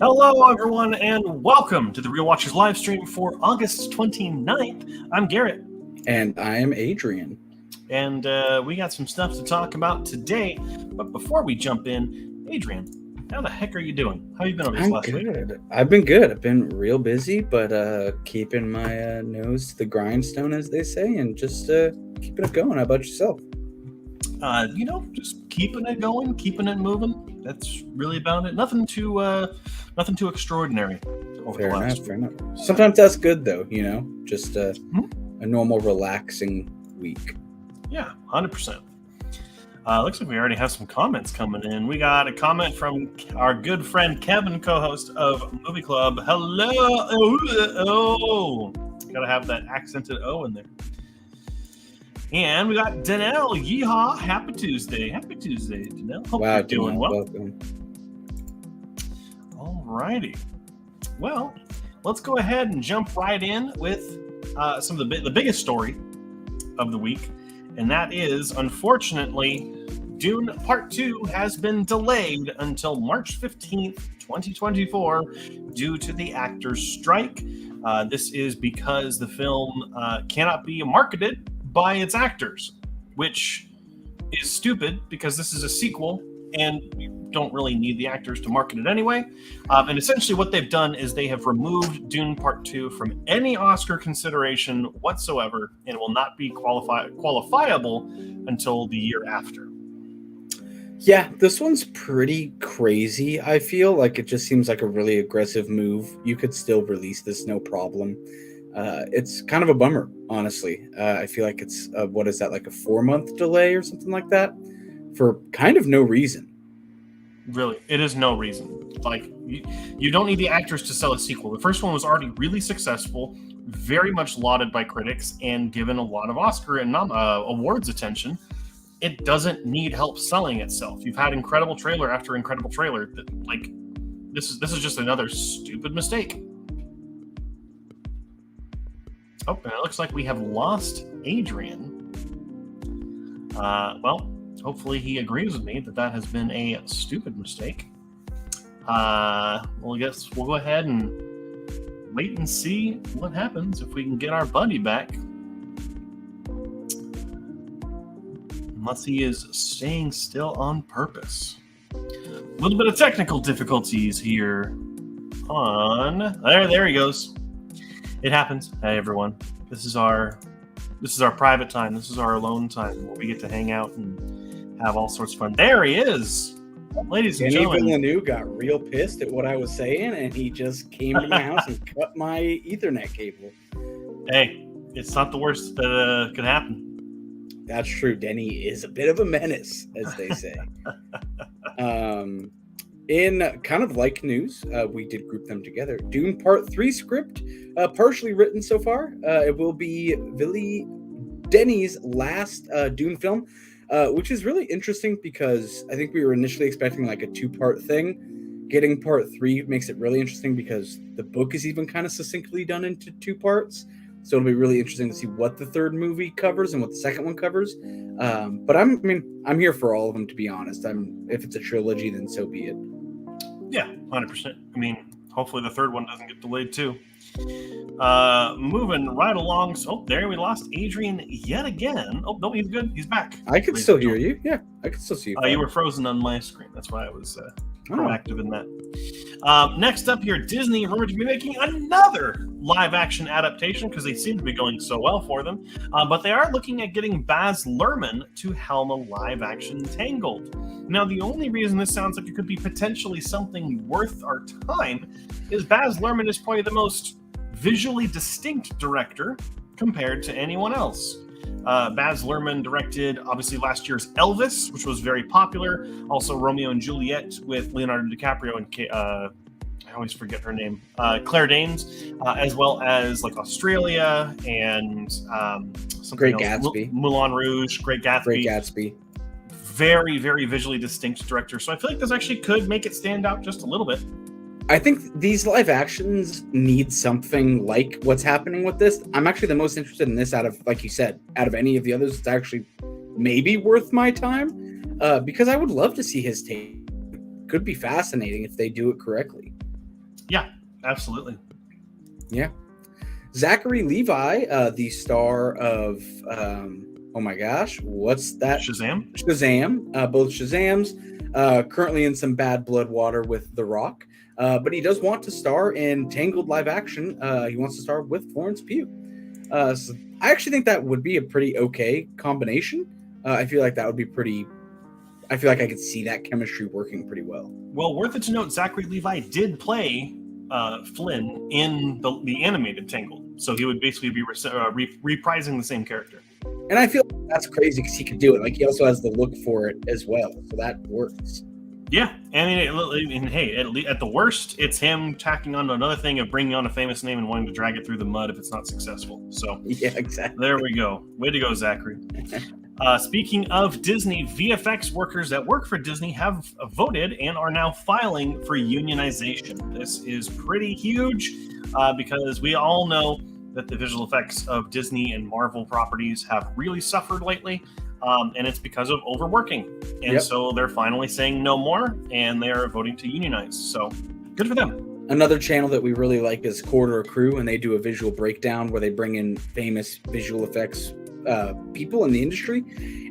Hello, everyone, and welcome to the Real Watchers live stream for August 29th. I'm Garrett. And I am Adrian. And we got some stuff to talk about today. But before we jump in, Adrian, how the heck are you doing? How have you been over this last week? I've been good. I've been real busy, but keeping my nose to the grindstone, as they say, and just keeping it going. How about yourself? Just keeping it going, keeping it moving. That's really about it. Nothing too extraordinary. Fair enough. Sometimes that's good, though. Just a normal, relaxing week. Yeah, 100%. Looks like we already have some comments coming in. We got a comment from our good friend Kevin, co-host of Movie Club. Hello. Oh, gotta have that accented O in there. And we got Danelle. Yeehaw. Happy Tuesday. Happy Tuesday, Danelle. Hope you're doing well. Welcome. Alrighty. Well, let's go ahead and jump right in with some of the biggest story of the week. And that is, unfortunately, Dune Part 2 has been delayed until March 15th, 2024, due to the actors' strike. This is because the film cannot be marketed by its actors, which is stupid because this is a sequel and you don't really need the actors to market it anyway. And essentially what they've done is they have removed Dune Part 2 from any Oscar consideration whatsoever and will not be qualifiable until the year after. Yeah, this one's pretty crazy, I feel. Like it just seems like a really aggressive move. You could still release this, no problem. It's kind of a bummer, honestly. I feel like it's, what is that, like a 4-month delay or something like that? For kind of no reason. Really, it is no reason. Like, you don't need the actors to sell a sequel. The first one was already really successful, very much lauded by critics, and given a lot of Oscar and awards attention. It doesn't need help selling itself. You've had incredible trailer after incredible trailer. This is just another stupid mistake. Oh, and it looks like we have lost Adrian. Well, hopefully he agrees with me that has been a stupid mistake. Well, I guess we'll go ahead and wait and see what happens if we can get our buddy back. Unless he is staying still on purpose. A little bit of technical difficulties here. There he goes. It happens. Hey everyone, this is our private time. This is our alone time where we get to hang out and have all sorts of fun. There he is, ladies and gentlemen. Denis Villeneuve got real pissed at what I was saying, and he just came to my house and cut my Ethernet cable. Hey, it's not the worst that could happen. That's true. Denny is a bit of a menace, as they say. In kind of like news, we did group them together. Dune Part 3 script, partially written so far. It will be Denis' last Dune film, which is really interesting because I think we were initially expecting like a 2-part thing. Getting Part 3 makes it really interesting because the book is even kind of succinctly done into 2 parts. So it'll be really interesting to see what the third movie covers and what the second one covers. But I'm here for all of them, to be honest. If it's a trilogy, then so be it. Yeah, 100%. I mean, hopefully the third one doesn't get delayed too. Moving right along. So there we lost Adrian yet again. Oh no, he's good. He's back. I can still hear you. Yeah, I can still see you. You were frozen on my screen. That's why I was proactive in that. Next up here, Disney rumored to be making another live-action adaptation because they seem to be going so well for them. But they are looking at getting Baz Luhrmann to helm a live-action Tangled. Now, the only reason this sounds like it could be potentially something worth our time is Baz Luhrmann is probably the most visually distinct director compared to anyone else. Baz Luhrmann directed, obviously, last year's Elvis, which was very popular. Also, Romeo and Juliet with Leonardo DiCaprio and I always forget her name, Claire Danes, as well as like Australia and Great Gatsby, Moulin Rouge, Great Gatsby. Very, very visually distinct director. So I feel like this actually could make it stand out just a little bit. I think these live actions need something like what's happening with this. I'm actually the most interested in this out of, like you said, out of any of the others. It's actually maybe worth my time because I would love to see his take. Could be fascinating if they do it correctly. Yeah, absolutely. Yeah. Zachary Levi, the star of, oh my gosh, what's that? Shazam. Both Shazams, currently in some bad blood water with The Rock. But he does want to star in Tangled live action. He wants to star with Florence Pugh. So I actually think that would be a pretty okay combination. I feel like that would be pretty. I feel like I could see that chemistry working pretty well. Well, worth it to note, Zachary Levi did play Flynn in the animated Tangled, so he would basically be reprising the same character. And I feel like that's crazy because he could do it. Like, he also has the look for it as well, so that works. Yeah, I mean, hey, at the worst, it's him tacking on to another thing of bringing on a famous name and wanting to drag it through the mud if it's not successful. So yeah, exactly. There we go. Way to go, Zachary. Speaking of Disney, VFX workers that work for Disney have voted and are now filing for unionization. This is pretty huge because we all know that the visual effects of Disney and Marvel properties have really suffered lately, and it's because of overworking. And so they're finally saying no more, and they are voting to unionize. So good for them. Another channel that we really like is Corridor Crew, and they do a visual breakdown where they bring in famous visual effects people in the industry,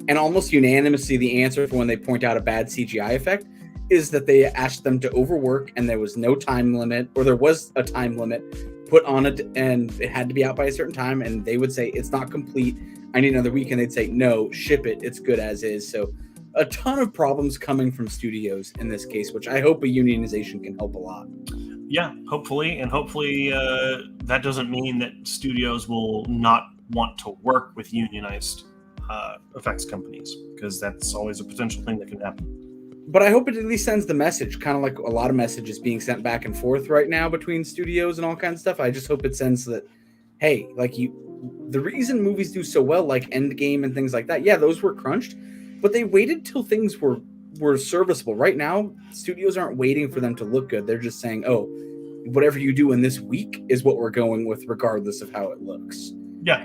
and almost unanimously the answer for when they point out a bad CGI effect is that they asked them to overwork and there was no time limit, or there was a time limit put on it and it had to be out by a certain time, and they would say it's not complete, I need another week, and they'd say no, ship it, it's good as is. So a ton of problems coming from studios in this case, which I hope a unionization can help a lot. Yeah, hopefully, and hopefully that doesn't mean that studios will not want to work with unionized effects companies, because that's always a potential thing that can happen. But I hope it at least sends the message, kind of like a lot of messages being sent back and forth right now between studios and all kinds of stuff. I just hope it sends that, hey, like the reason movies do so well, like Endgame and things like that, yeah, those were crunched, but they waited till things were serviceable. Right now, studios aren't waiting for them to look good. They're just saying, oh, whatever you do in this week is what we're going with, regardless of how it looks. Yeah.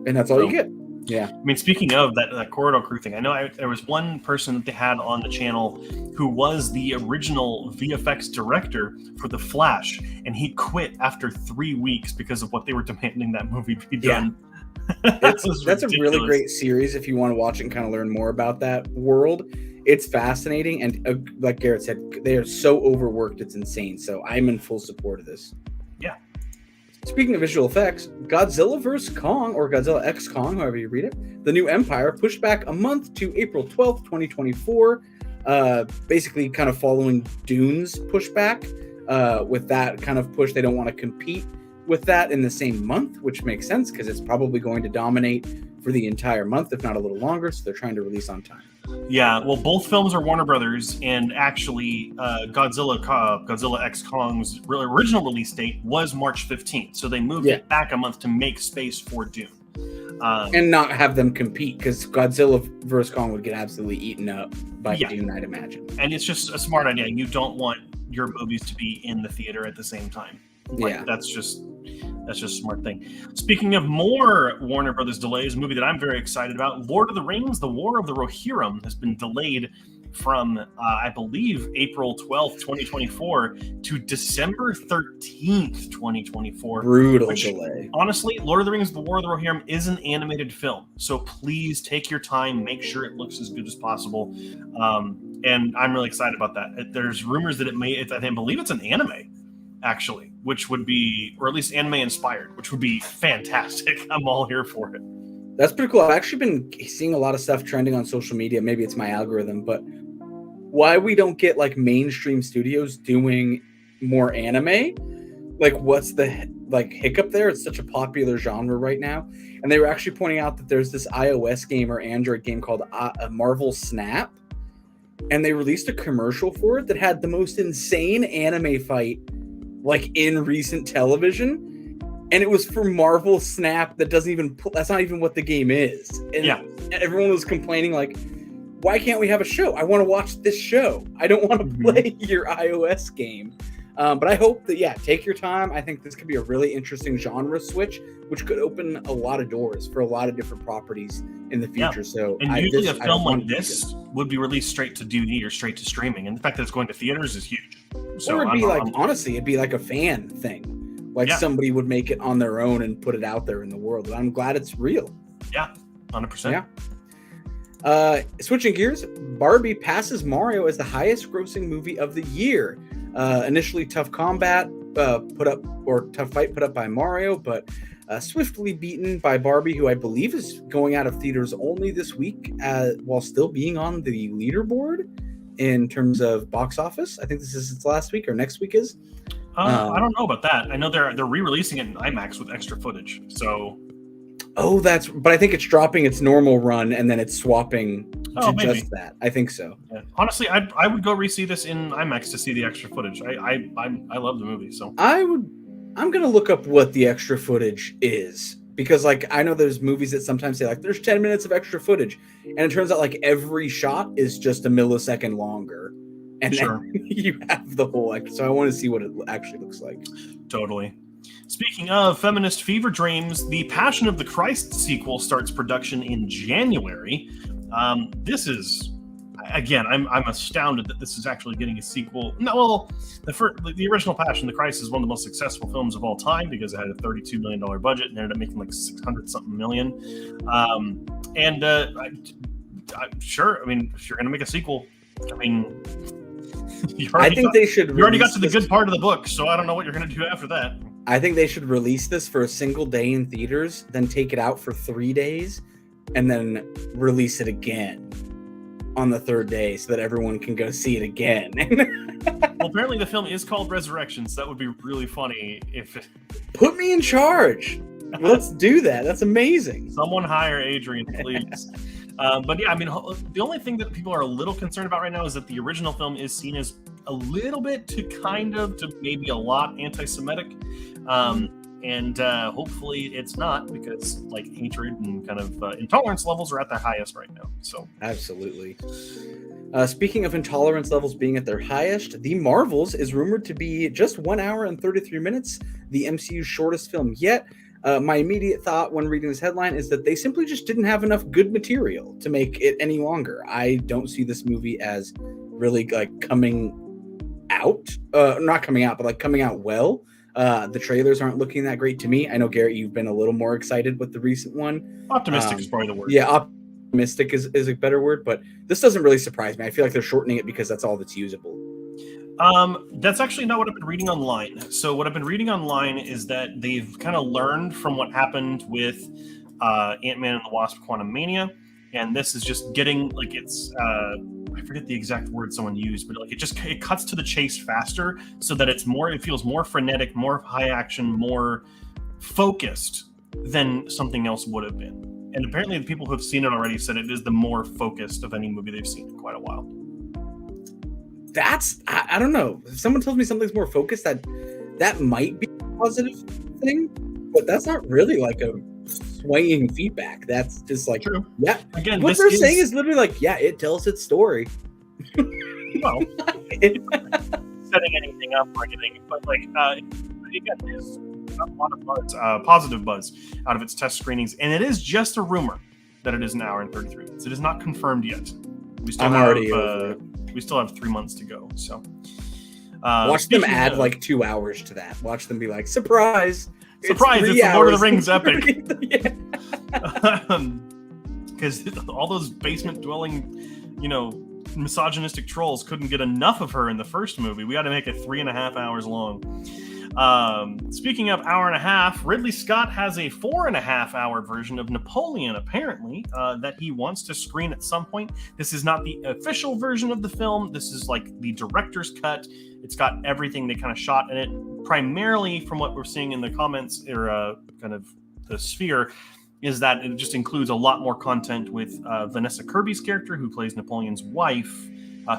And that's all you get. Yeah. I mean, speaking of that Corridor Crew thing, I know there was one person that they had on the channel who was the original VFX director for The Flash, and he quit after 3 weeks because of what they were demanding that movie be done. That's a really great series if you want to watch it and kind of learn more about that world. It's fascinating, and like Garrett said, they are so overworked, it's insane. So I'm in full support of this. Yeah. Speaking of visual effects, Godzilla vs. Kong, or Godzilla X Kong, however you read it, The New Empire, pushed back a month to April 12th, 2024, basically kind of following Dune's pushback. With that kind of push, they don't want to compete with that in the same month, which makes sense because it's probably going to dominate for the entire month, if not a little longer, so they're trying to release on time. Yeah, well, both films are Warner Brothers, and actually, Godzilla X Kong's original release date was March 15th, so they moved it back a month to make space for Dune. And not have them compete, because Godzilla vs. Kong would get absolutely eaten up by Dune, I'd imagine. And it's just a smart idea. You don't want your movies to be in the theater at the same time. That's just a smart thing. Speaking of more Warner Brothers delays, a movie that I'm very excited about, Lord of the Rings, The War of the Rohirrim, has been delayed from, I believe, April 12th, 2024 to December 13th, 2024. Brutal delay. Honestly, Lord of the Rings, The War of the Rohirrim is an animated film. So please take your time, make sure it looks as good as possible. And I'm really excited about that. There's rumors that I believe it's an anime, actually, which would be, or at least anime inspired, which would be fantastic. I'm all here for it. That's pretty cool. I've actually been seeing a lot of stuff trending on social media. Maybe it's my algorithm, but why we don't get like mainstream studios doing more anime? Like, what's the hiccup there? It's such a popular genre right now. And they were actually pointing out that there's this iOS game or Android game called Marvel Snap. And they released a commercial for it that had the most insane anime fight like in recent television, and it was for Marvel Snap. That's not even what the game is. And everyone was complaining like, why can't we have a show? I want to watch this show. I don't want to play your iOS game. But I hope that, take your time. I think this could be a really interesting genre switch, which could open a lot of doors for a lot of different properties in the future. So, usually a film like this would be released straight to DVD or straight to streaming. And the fact that it's going to theaters is huge. So Or it'd be honestly, it'd be like a fan thing. Like somebody would make it on their own and put it out there in the world. And I'm glad it's real. Yeah, 100%. Yeah. Switching gears, Barbie passes Mario as the highest grossing movie of the year. Initially tough fight put up by Mario, but swiftly beaten by Barbie, who I believe is going out of theaters only this week, while still being on the leaderboard in terms of box office. I think this is its last week, or next week is. I don't know about that. I know they're re-releasing it in IMAX with extra footage. So. Oh, but I think it's dropping its normal run and then it's swapping to maybe. Just that. I think so. Yeah. Honestly, I would go re-see this in IMAX to see the extra footage. I love the movie, so. I'm gonna look up what the extra footage is, because I know there's movies that sometimes say there's 10 minutes of extra footage, and it turns out every shot is just a millisecond longer, and then you have the whole. So I want to see what it actually looks like. Totally. Speaking of feminist fever dreams, the Passion of the Christ sequel starts production in January. This is, again, I'm astounded that this is actually getting a sequel. No, well, the original Passion of the Christ is one of the most successful films of all time because it had a $32 million budget and ended up making 600-something million. I'm sure. I mean, if you're going to make a sequel, I mean, you already got to the good part of the book, so I don't know what you're going to do after that. I think they should release this for a single day in theaters, then take it out for 3 days, and then release it again on the third day so that everyone can go see it again. Well, apparently the film is called Resurrection, so that would be really funny if... Put me in charge! Let's do that. That's amazing. Someone hire Adrian, please. But yeah, I mean, the only thing that people are a little concerned about right now is that the original film is seen as a little bit to maybe a lot anti-Semitic. And hopefully it's not, because hatred and kind of intolerance levels are at their highest right now. So absolutely. Speaking of intolerance levels being at their highest, The Marvels is rumored to be just 1 hour and 33 minutes, the MCU's shortest film yet. My immediate thought when reading this headline is that they simply just didn't have enough good material to make it any longer. I don't see this movie as really coming out, not coming out, but coming out well. The trailers aren't looking that great to me. I know, Garrett, you've been a little more excited with the recent one. Optimistic is probably the word. Yeah, optimistic is a better word, but this doesn't really surprise me. I feel like they're shortening it because that's all that's usable. That's actually not what I've been reading online. So what I've been reading online is that they've kind of learned from what happened with Ant-Man and the Wasp: Quantumania, and this is just getting I forget the exact word someone used, but it cuts to the chase faster so that it feels more frenetic, more high action, more focused than something else would have been. And apparently the people who have seen it already said it is the more focused of any movie they've seen in quite a while. I don't know. If someone tells me something's more focused, that might be a positive thing, but that's not really a swaying feedback. That's just true. Yeah. Again, what they're saying is literally it tells its story. Well, it's not setting anything up or anything, but again, there's a lot of buzz, positive buzz out of its test screenings, and it is just a rumor that it is 1 hour and 33 minutes. It is not confirmed yet. We still have 3 months to go. So watch them add 2 hours to that. Watch them be surprise. It's the Lord of the Rings epic. Because all those basement dwelling, misogynistic trolls couldn't get enough of her in the first movie. We got to make it 3.5 hours long. Speaking of hour and a half, Ridley Scott has a 4.5 hour version of Napoleon, apparently, that he wants to screen at some point. This is not the official version of the film. This is the director's cut. It's got everything they kind of shot in it. Primarily, from what we're seeing in the comments or kind of the sphere, is that it just includes a lot more content with Vanessa Kirby's character, who plays Napoleon's wife,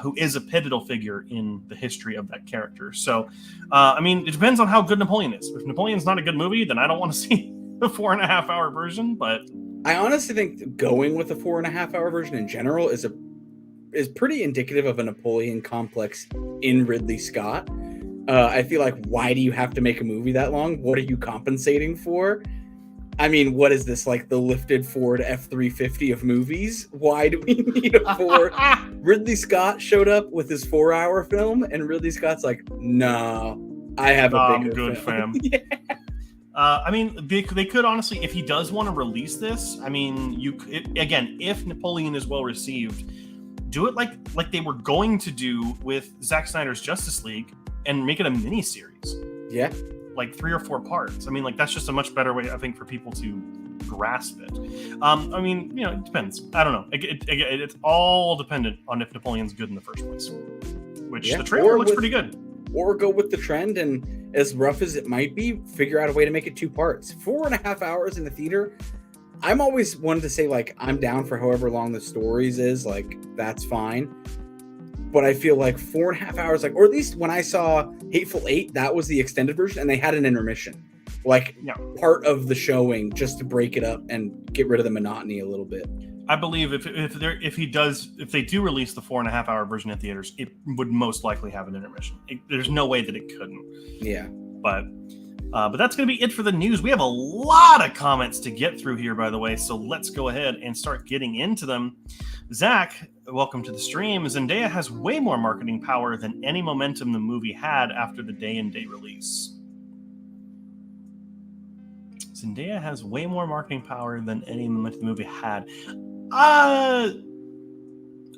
who is a pivotal figure in the history of that character. So, it depends on how good Napoleon is. If Napoleon's not a good movie, then I don't want to see the 4.5 hour version. But I honestly think going with the 4.5 hour version in general is pretty indicative of a Napoleon complex in Ridley Scott. I feel why do you have to make a movie that long? What are you compensating for? I mean, what is this, like the lifted Ford F-350 of movies? Why do we need a Ford? Ridley Scott showed up with his 4-hour film, and Ridley Scott's like, "No, I have a bigger good, film." fam. Yeah. I mean, they could honestly, if he does want to release this, I mean, again, if Napoleon is well received, do it like they were going to do with Zack Snyder's Justice League and make it a mini series. Yeah. Like 3 or 4 parts. I mean, like that's just a much better way, I think, for people to grasp it. I mean, it depends. I don't know. It's all dependent on if Napoleon's good in the first place. Which the trailer looks pretty good. Or go with the trend, and as rough as it might be, figure out a way to make it 2 parts. 4.5 hours in the theater. I'm always wanted to say, like, I'm down for however long the stories is. Like, that's fine. But I feel like 4.5 hours, like, or at least when I saw Hateful Eight, that was the extended version, and they had an intermission, like part of the showing, just to break it up and get rid of the monotony a little bit. I believe if they do release the 4.5 hour version in theaters, it would most likely have an intermission. There's no way that it couldn't. Yeah, but that's going to be it for the news. We have a lot of comments to get through here, by the way, so let's go ahead and start getting into them. Zach, welcome to the stream. Zendaya has way more marketing power than any momentum the movie had after the day-and-date release. Zendaya has way more marketing power than any momentum the movie had. I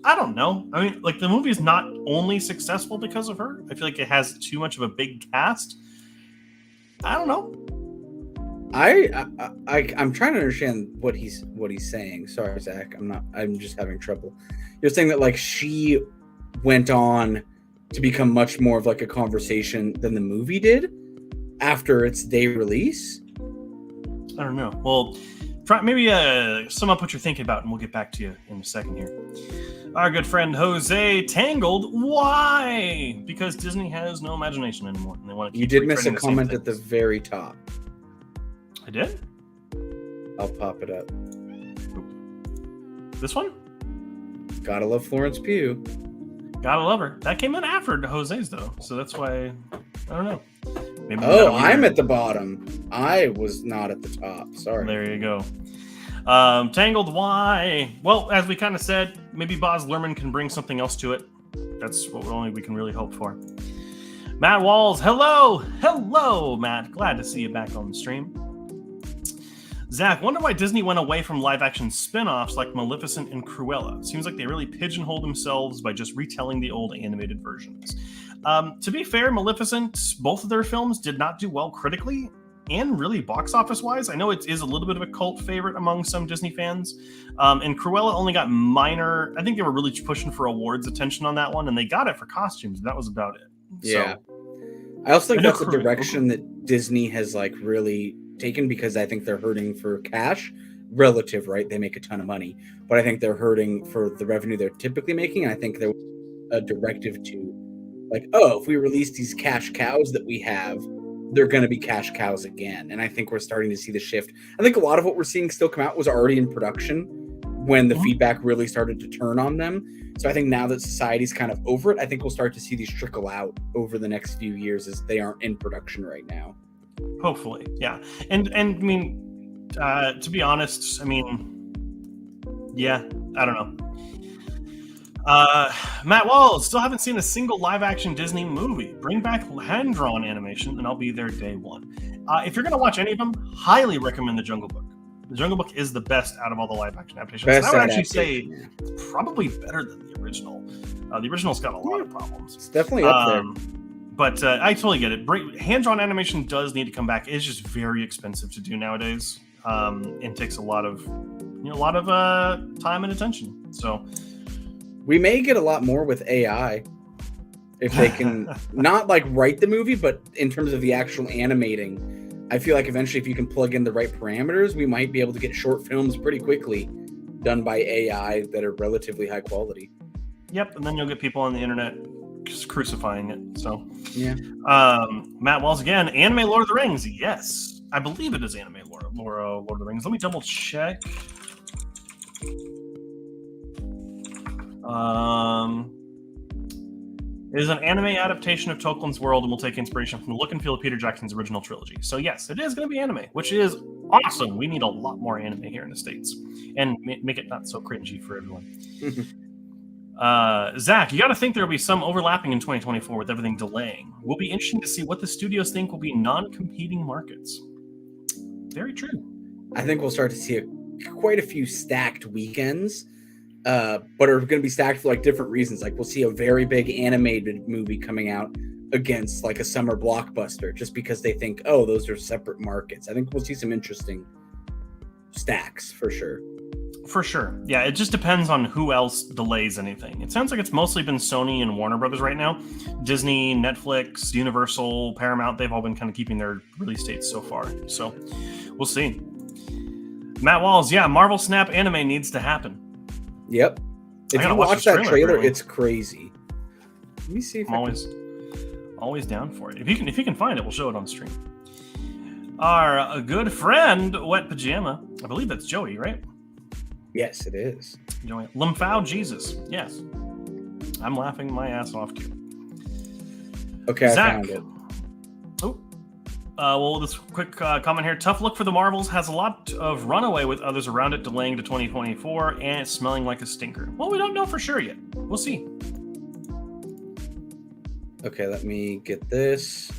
don't know. I mean, like, the movie is not only successful because of her. I feel like it has too much of a big cast. I don't know. I'm trying to understand what he's saying. Sorry, Zach. I'm just having trouble. You're saying that, like, she went on to become much more of like a conversation than the movie did after its day release? I don't know. Well, maybe sum up what you're thinking about, and we'll get back to you in a second here. Our good friend Jose Tangled. Why? Because Disney has no imagination anymore, and they want to keep. You did miss a comment at the very top. I did? I'll pop it up. This one? Gotta love Florence Pugh. Gotta love her. That came in after Jose's, though, so that's why. I don't know. Maybe I'm at the bottom. I was not at the top. Sorry. There you go. Tangled, why? Well, as we kind of said, maybe Baz Luhrmann can bring something else to it. That's what only we can really hope for. Matt Walls, hello! Hello, Matt. Glad to see you back on the stream. Zach, wonder why Disney went away from live-action spin-offs like Maleficent and Cruella. Seems like they really pigeonholed themselves by just retelling the old animated versions. To be fair, Maleficent, both of their films did not do well critically and really box office-wise. I know it is a little bit of a cult favorite among some Disney fans. And Cruella only got minor... I think they were really pushing for awards attention on that one, and they got it for costumes. That was about it. Yeah. So, I also think that's a direction that Disney has, like, really taken, because I think they're hurting for cash. Relative, right? They make a ton of money. But I think they're hurting for the revenue they're typically making, and I think there was a directive to, like, oh, if we release these cash cows that we have, they're going to be cash cows again. And I think we're starting to see the shift. I think a lot of what we're seeing still come out was already in production when the feedback really started to turn on them. So I think now that society's kind of over it, I think we'll start to see these trickle out over the next few years, as they aren't in production right now. Hopefully, yeah. And I mean, to be honest, I mean, yeah, I don't know. Matt Walls, still haven't seen a single live-action Disney movie. Bring back hand-drawn animation, and I'll be there day one. If you're going to watch any of them, highly recommend The Jungle Book. The Jungle Book is the best out of all the live-action adaptations. I would actually say it's probably better than the original. The original's got a lot of problems. It's definitely up there. But I totally get it. Hand-drawn animation does need to come back. It's just very expensive to do nowadays, and takes a lot of time and attention. So we may get a lot more with AI if they can not like write the movie, but in terms of the actual animating. I feel like eventually, if you can plug in the right parameters, we might be able to get short films pretty quickly done by AI that are relatively high quality. Yep, and then you'll get people on the internet crucifying it. So yeah. Matt Walls again. Anime Lord of the Rings. Yes, I believe it is anime Lord of the Rings. Let me double check. It is an anime adaptation of Tolkien's world and will take inspiration from the look and feel of Peter Jackson's original trilogy. So yes, it is going to be anime, which is awesome. We need a lot more anime here in the States, and make it not so cringy for everyone. Zach, you got to think there will be some overlapping in 2024 with everything delaying. Will be interesting to see what the studios think will be non-competing markets. Very true. I think we'll start to see quite a few stacked weekends, but are going to be stacked for like different reasons. Like we'll see a very big animated movie coming out against like a summer blockbuster, just because they think, oh, those are separate markets. I think we'll see some interesting stacks for sure. For sure. Yeah, it just depends on who else delays anything. It sounds like it's mostly been Sony and Warner Brothers right now. Disney, Netflix, Universal, Paramount, they've all been kind of keeping their release dates so far. So we'll see. Matt Walls, yeah, Marvel Snap anime needs to happen. Yep. If you watch that trailer, it's crazy. Let me see if I'm always down for it. If you can find it, we'll show it on stream. Our good friend, Wet Pajama, I believe that's Joey, right? Yes, it is. Joey. Lymphao Jesus. Yes. I'm laughing my ass off too. Okay, Zach. I found it. Oh. Well, this quick comment here. Tough look for the Marvels. Has a lot of runaway with others around it delaying to 2024, and it's smelling like a stinker. Well, we don't know for sure yet. We'll see. Okay, let me get this.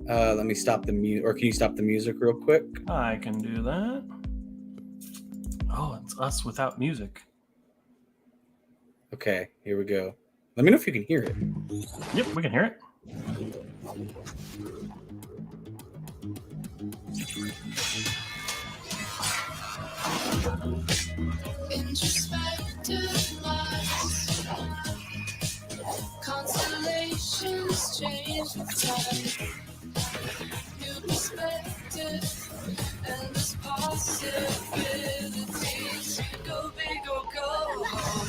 Let me stop the music, or can you stop the music real quick? I can do that. Oh, it's us without music. Okay, here we go. Let me know if you can hear it. Yep, we can hear it. Introspective lights, constellations change with time. New perspective, endless possibilities. Go big or go home.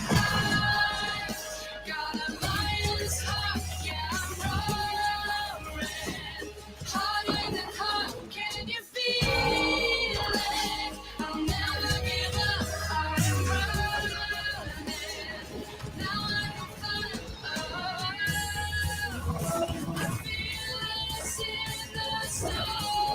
Got a lion's heart, yeah, I'm roaring. Harder than hot, can you feel it? I'll never give up, I'm running. Now I can find, I feel it's in the soul.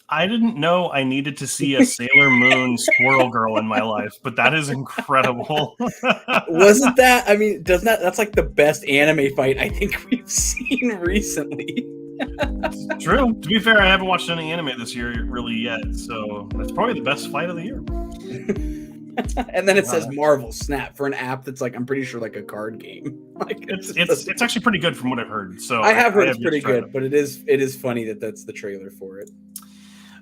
I didn't know I needed to see a Sailor Moon Squirrel Girl in my life, but that is incredible. Wasn't that? I mean, doesn't that's like the best anime fight I think we've seen recently. True. To be fair, I haven't watched any anime this year really yet, so that's probably the best fight of the year. And then it says Marvel Snap for an app that's like, I'm pretty sure like a card game. Like it's actually pretty good from what I've heard. So I have heard it's pretty good, but it is funny that that's the trailer for it.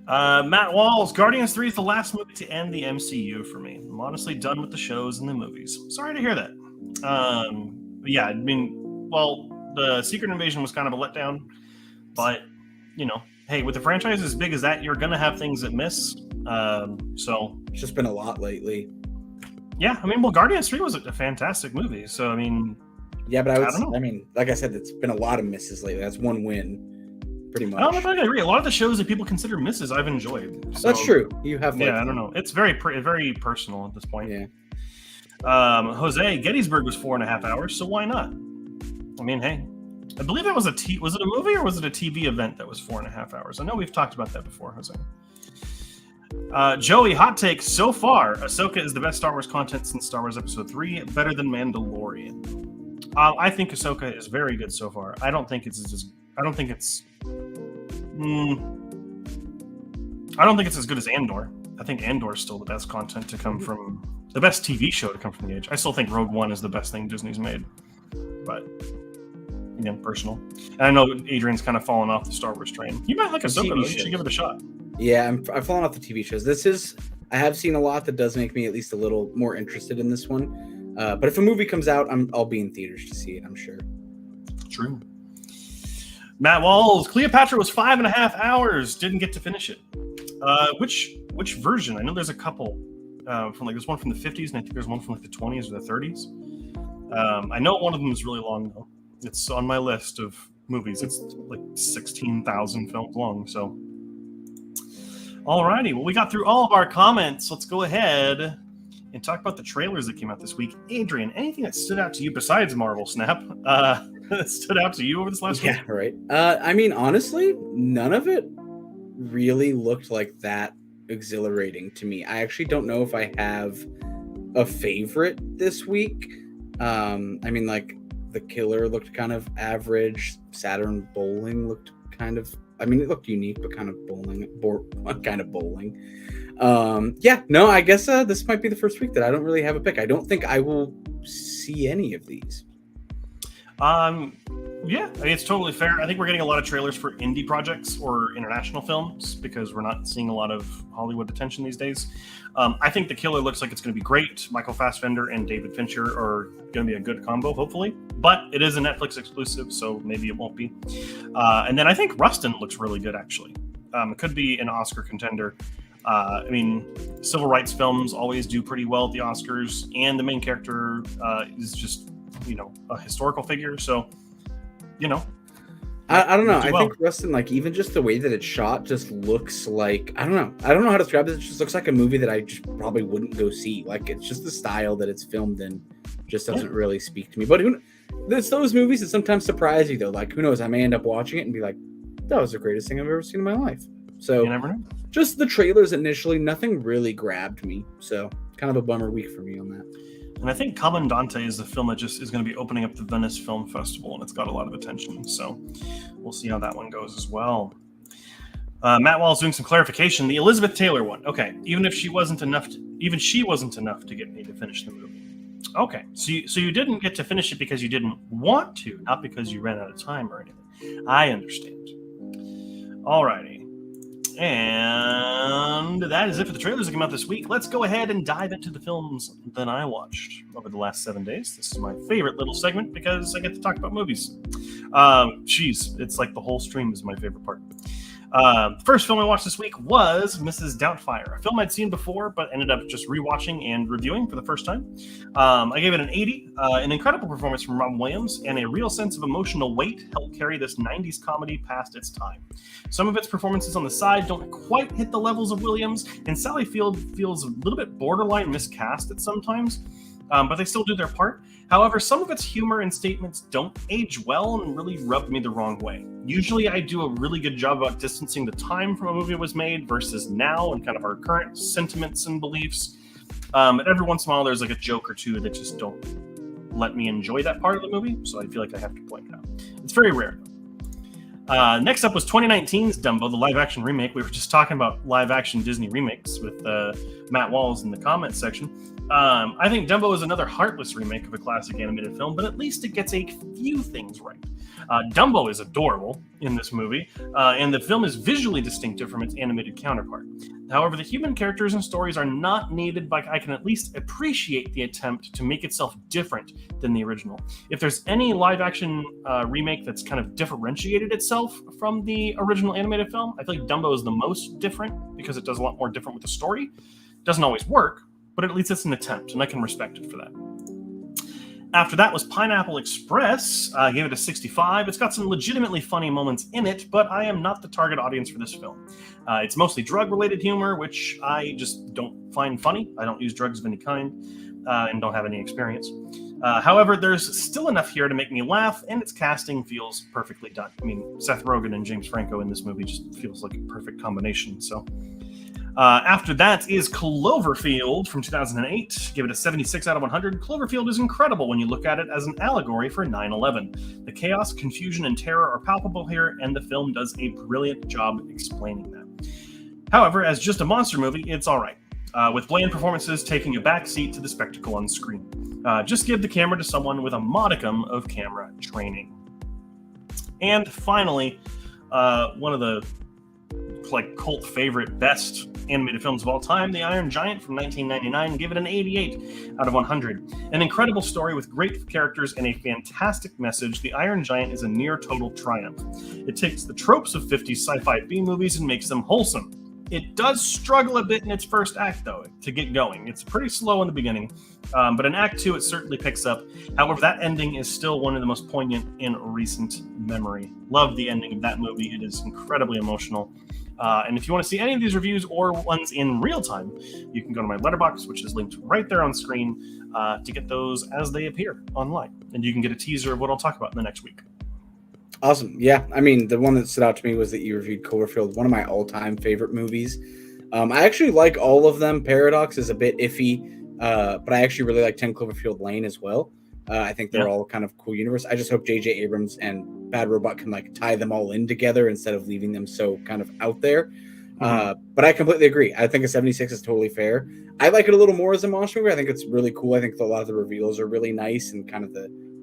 Matt Walls, Guardians 3 is the last movie to end the MCU for me. I'm honestly done with the shows and the movies. Sorry to hear that. Yeah, I mean, well, the Secret Invasion was kind of a letdown, but you know, hey, with the franchise as big as that, you're gonna have things that miss. So It's just been a lot lately. Yeah, I mean, well, Guardians 3 was a fantastic movie. So I mean, yeah, but I don't know. I mean, like I said, it's been a lot of misses lately. That's one win. Pretty much. I don't know if I can agree. A lot of the shows that people consider misses, I've enjoyed. So, that's true. You have, yeah. I don't know. It's very personal at this point. Yeah. Jose, Gettysburg was 4.5 hours, so why not? I mean, hey, I believe that was was it a movie or was it a TV event that was 4.5 hours? I know we've talked about that before, Jose. Joey, hot take so far: Ahsoka is the best Star Wars content since Star Wars Episode 3, better than Mandalorian. I think Ahsoka is very good so far. I don't think it's as good as Andor. I think Andor is still the best content to come from the best TV show to come from the age. I still think Rogue One is the best thing Disney's made, but again, personal. And I know Adrian's kind of fallen off the Star Wars train. You might like Ahsoka, though. You should give it a shot. Yeah, I've fallen off the TV shows. I have seen a lot that does make me at least a little more interested in this one. But if a movie comes out, I'll be in theaters to see it, I'm sure. True. Matt Walls, Cleopatra was 5.5 hours. Didn't get to finish it. Which version? I know there's a couple. There's one from the 50s, and I think there's one from like the 20s or the 30s. I know one of them is really long though. It's on my list of movies. It's like 16,000 films long. So, Alrighty, well, we got through all of our comments. Let's go ahead and talk about the trailers that came out this week. Adrian, anything that stood out to you besides Marvel Snap that stood out to you over this last week? Yeah, right. I mean, honestly, none of it really looked like that exhilarating to me. I actually don't know if I have a favorite this week. I mean, like, The Killer looked kind of average. Saturn Bowling looked kind of, I mean, it looked unique, but kind of bowling. I guess this might be the first week that I don't really have a pick. I don't think I will see any of these. Yeah, I mean, it's totally fair. I think we're getting a lot of trailers for indie projects or international films because we're not seeing a lot of Hollywood attention these days. I think The Killer looks like it's going to be great. Michael Fassbender and David Fincher are going to be a good combo, hopefully. But it is a Netflix exclusive, so maybe it won't be. And then I think Rustin looks really good, actually. It could be an Oscar contender. I mean, civil rights films always do pretty well at the Oscars, and the main character is just, a historical figure. So, I don't know. I well. think Rustin, like, even just the way that it's shot just looks like, I don't know how to describe it. It just looks like a movie that I just probably wouldn't go see. Like, it's just the style that it's filmed in just doesn't really speak to me. But there's those movies that sometimes surprise you, though. Like, who knows? I may end up watching it and be like, that was the greatest thing I've ever seen in my life. So You never know. just the trailers initially, nothing really grabbed me. So kind of a bummer week for me on that. And I think Comandante is the film that just is going to be opening up the Venice Film Festival, and it's got a lot of attention. So we'll see how that one goes as well. Matt Wall's doing some clarification. The Elizabeth Taylor one. Okay, even she wasn't enough to get me to finish the movie. Okay, so you didn't get to finish it because you didn't want to, not because you ran out of time or anything. I understand. Alrighty. And that is it for the trailers that came out this week. Let's go ahead and dive into the films that I watched over the last 7 days. This is my favorite little segment because I get to talk about movies. It's like the whole stream is my favorite part. The first film I watched this week was Mrs. Doubtfire, a film I'd seen before, but ended up just rewatching and reviewing for the first time. I gave it an 80, an incredible performance from Robin Williams, and a real sense of emotional weight helped carry this 90s comedy past its time. Some of its performances on the side don't quite hit the levels of Williams, and Sally Field feels a little bit borderline miscast at sometimes, but they still do their part. However, some of its humor and statements don't age well and really rubbed me the wrong way. Usually I do a really good job about distancing the time from a movie was made versus now and kind of our current sentiments and beliefs. But every once in a while there's like a joke or two that just don't let me enjoy that part of the movie, so I feel like I have to point it out. It's very rare. Next up was 2019's Dumbo, the live-action remake. We were just talking about live-action Disney remakes with Matt Walls in the comments section. I think Dumbo is another heartless remake of a classic animated film, but at least it gets a few things right. Dumbo is adorable in this movie, and the film is visually distinctive from its animated counterpart. However, the human characters and stories are not needed, but I can at least appreciate the attempt to make itself different than the original. If there's any live-action remake that's kind of differentiated itself from the original animated film, I feel like Dumbo is the most different because it does a lot more different with the story. It doesn't always work, but at least it's an attempt, and I can respect it for that. After that was Pineapple Express. I gave it a 65. It's got some legitimately funny moments in it, but I am not the target audience for this film. It's mostly drug-related humor, which I just don't find funny. I don't use drugs of any kind and don't have any experience. However, there's still enough here to make me laugh, and its casting feels perfectly done. I mean, Seth Rogen and James Franco in this movie just feels like a perfect combination, so... After that is Cloverfield from 2008. Give it a 76 out of 100. Cloverfield is incredible when you look at it as an allegory for 9/11. The chaos, confusion, and terror are palpable here, and the film does a brilliant job explaining that. However, as just a monster movie, it's alright, with bland performances taking a backseat to the spectacle on screen. Just give the camera to someone with a modicum of camera training. And finally, one of the cult favorite best animated films of all time, The Iron Giant from 1999, give it an 88 out of 100. An incredible story with great characters and a fantastic message, The Iron Giant is a near total triumph. It takes the tropes of 50s sci-fi B-movies and makes them wholesome. It does struggle a bit in its first act, though, to get going. It's pretty slow in the beginning, but in Act 2 it certainly picks up. However, that ending is still one of the most poignant in recent memory. Love the ending of that movie. It is incredibly emotional. And if you want to see any of these reviews or ones in real time, you can go to my letterbox, which is linked right there on screen, to get those as they appear online. And you can get a teaser of what I'll talk about in the next week. Awesome. Yeah. I mean, the one that stood out to me was that you reviewed Cloverfield, one of my all-time favorite movies. I actually like all of them. Paradox is a bit iffy, but I actually really like 10 Cloverfield Lane as well. I think they're all kind of cool universe. I just hope J.J. Abrams and Bad Robot can like tie them all in together instead of leaving them so kind of out there. But I completely agree. I think a 76 is totally fair. I like it a little more as a monster movie. I think it's really cool. I think a lot of the reveals are really nice and kind of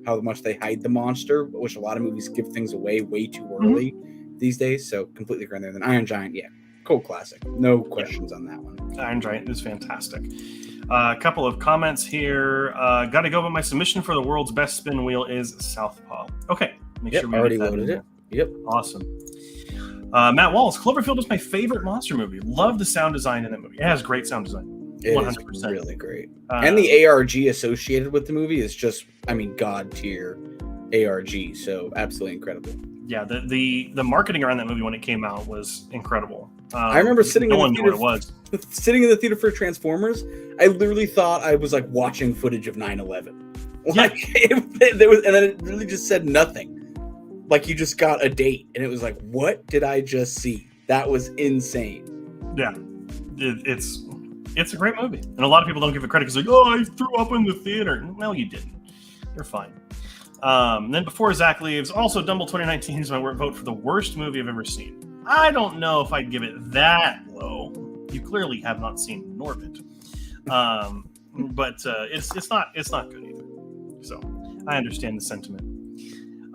how much they hide the monster, which a lot of movies give things away way too early these days. So completely agree there. Then Iron Giant, cold classic. No questions on that one. Iron Giant is fantastic. A couple of comments here. Gotta go, but my submission for the world's best spin wheel is Southpaw. Okay, make sure we already get that loaded in it. Yep. Awesome. Matt Walls, Cloverfield is my favorite monster movie. Love the sound design in that movie. It has great sound design. It 100%. is really great. And the ARG associated with the movie is just, god tier ARG. So absolutely incredible. Yeah, the marketing around that movie when it came out was incredible. I remember sitting in the theater. It was. Sitting in the theater for Transformers, I literally thought I was like watching footage of 9/11. Like there was, and then it really just said nothing. Like you just got a date, and it was like, what did I just see? That was insane. Yeah, it's a great movie, and a lot of people don't give it credit because like, oh, I threw up in the theater. No, you didn't. You're fine. Then before Zach leaves, also Dumble 2019 is my vote for the worst movie I've ever seen. I don't know if I'd give it that low. You clearly have not seen Norbit, but it's not good either. So I understand the sentiment.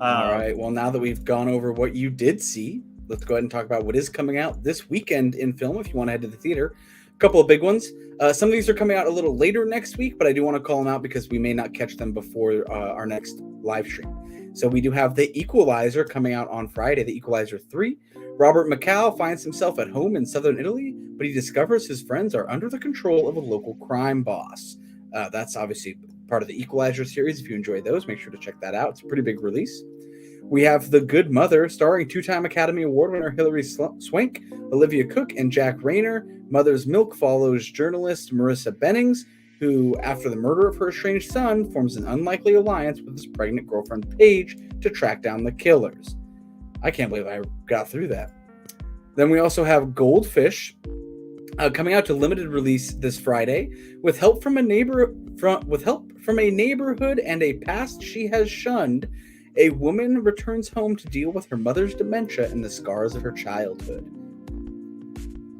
All right. Well, now that we've gone over what you did see, let's go ahead and talk about what is coming out this weekend in film. If you want to head to the theater, a couple of big ones. Some of these are coming out a little later next week, but I do want to call them out because we may not catch them before our next live stream. So we do have The Equalizer coming out on Friday, The Equalizer 3. Robert McCall finds himself at home in southern Italy, but he discovers his friends are under the control of a local crime boss. That's obviously part of the Equalizer series. If you enjoy those, make sure to check that out. It's a pretty big release. We have The Good Mother, starring two-time Academy Award winner Hilary Swank, Olivia Cook, and Jack Rayner. Mother's Milk follows journalist Marissa Bennings, who, after the murder of her estranged son, forms an unlikely alliance with his pregnant girlfriend Paige to track down the killers. I can't believe I got through that. Then we also have Goldfish, coming out to limited release this Friday, with help from a neighborhood and a past she has shunned. A woman returns home to deal with her mother's dementia and the scars of her childhood.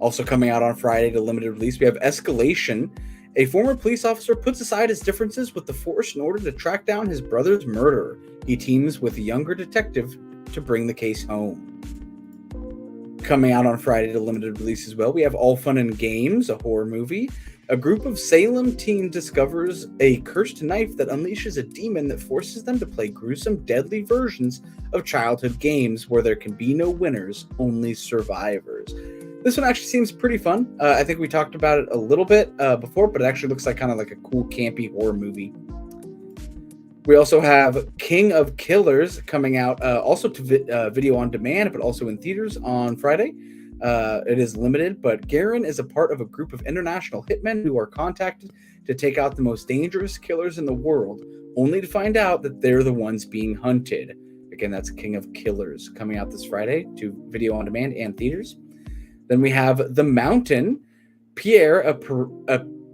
Also coming out on Friday to limited release, we have Escalation. A former police officer puts aside his differences with the force in order to track down his brother's murderer. He teams with a younger detective to bring the case home. Coming out on Friday to limited release as well, we have All Fun and Games, a horror movie. A group of Salem teens discovers a cursed knife that unleashes a demon that forces them to play gruesome, deadly versions of childhood games where there can be no winners, only survivors. This one actually seems pretty fun. I think we talked about it a little bit before, but it actually looks like kind of like a cool, campy horror movie. We also have King of Killers coming out also to video on demand, but also in theaters on Friday. It is limited, but Garen is a part of a group of international hitmen who are contacted to take out the most dangerous killers in the world, only to find out that they're the ones being hunted. Again, that's King of Killers coming out this Friday to video on demand and theaters. Then we have The Mountain. Pierre, a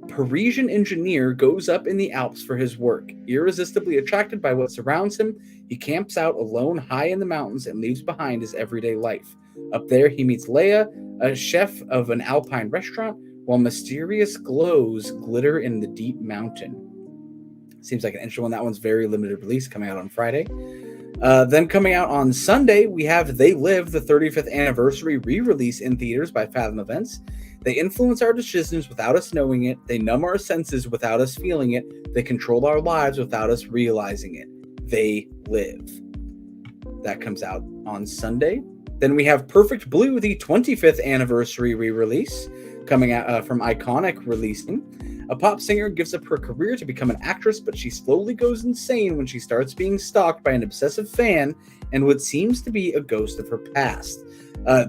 Parisian engineer, goes up in the Alps for his work. Irresistibly attracted by what surrounds him, he camps out alone high in the mountains and leaves behind his everyday life. Up there, he meets Leia, a chef of an alpine restaurant, while mysterious glows glitter in the deep mountain. Seems like an interesting one. That one's very limited release, coming out on Friday. Then coming out on Sunday, we have They Live, the 35th anniversary re-release in theaters by Fathom Events. They influence our decisions without us knowing it. They numb our senses without us feeling it. They control our lives without us realizing it. They Live. That comes out on Sunday. Then we have Perfect Blue, the 25th anniversary re-release, coming out from Iconic Releasing. A pop singer gives up her career to become an actress, but she slowly goes insane when she starts being stalked by an obsessive fan and what seems to be a ghost of her past.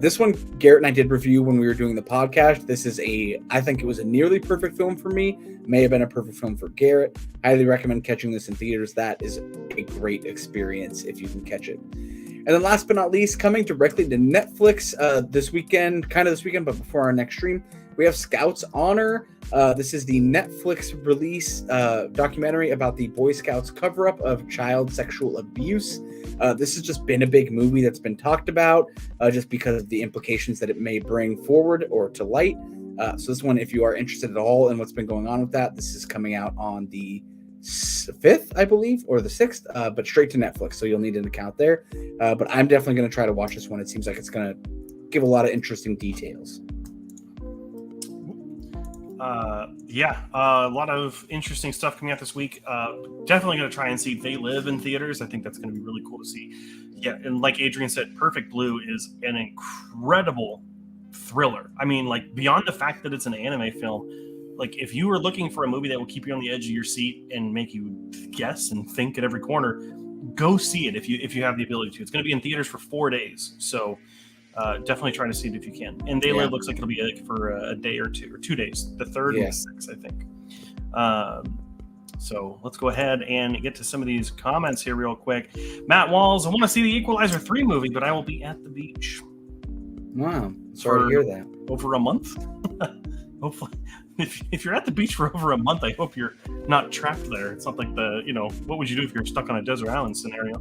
This one, Garrett and I did review when we were doing the podcast. This is I think it was a nearly perfect film for me. May have been a perfect film for Garrett. Highly recommend catching this in theaters. That is a great experience if you can catch it. And then last but not least, coming directly to Netflix this weekend, but before our next stream, we have Scouts Honor. This is the Netflix release documentary about the Boy Scouts cover-up of child sexual abuse. This has just been a big movie that's been talked about just because of the implications that it may bring forward or to light. So this one, if you are interested at all in what's been going on with that, this is coming out on the 5th, I believe, or the 6th, but straight to Netflix. So you'll need an account there. But I'm definitely going to try to watch this one. It seems like it's going to give a lot of interesting details. A lot of interesting stuff coming out this week. Definitely going to try and see They Live in theaters. I think that's going to be really cool to see. Yeah, and like Adrian said, Perfect Blue is an incredible thriller. I mean, like, beyond the fact that it's an anime film, like, if you were looking for a movie that will keep you on the edge of your seat and make you guess and think at every corner, go see it if you have the ability to. It's going to be in theaters for 4 days, so definitely try to see it if you can. And They Live looks like it'll be for a day or 2 days, the 3rd and the 6th, I think. So let's go ahead and get to some of these comments here real quick. Matt Walls, I want to see the Equalizer 3 movie, but I will be at the beach. Wow, sorry to hear that. Over a month. Hopefully, if you're at the beach for over a month, I hope you're not trapped there. It's not like what would you do if you're stuck on a desert island scenario?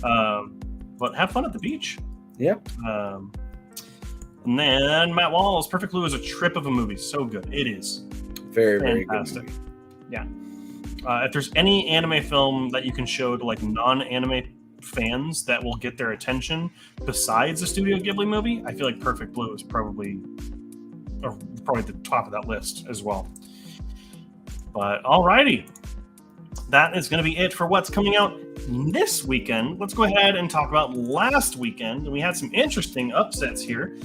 But have fun at the beach. Yeah. And then Matt Walls, Perfect Blue is a trip of a movie. So good. It is. Very, very fantastic. Good. Yeah. If there's any anime film that you can show to like non-anime fans that will get their attention besides a Studio Ghibli movie, I feel like Perfect Blue is probably at the top of that list as well. But alrighty, that is going to be it for what's coming out this weekend. Let's go ahead and talk about last weekend. We had some interesting upsets here.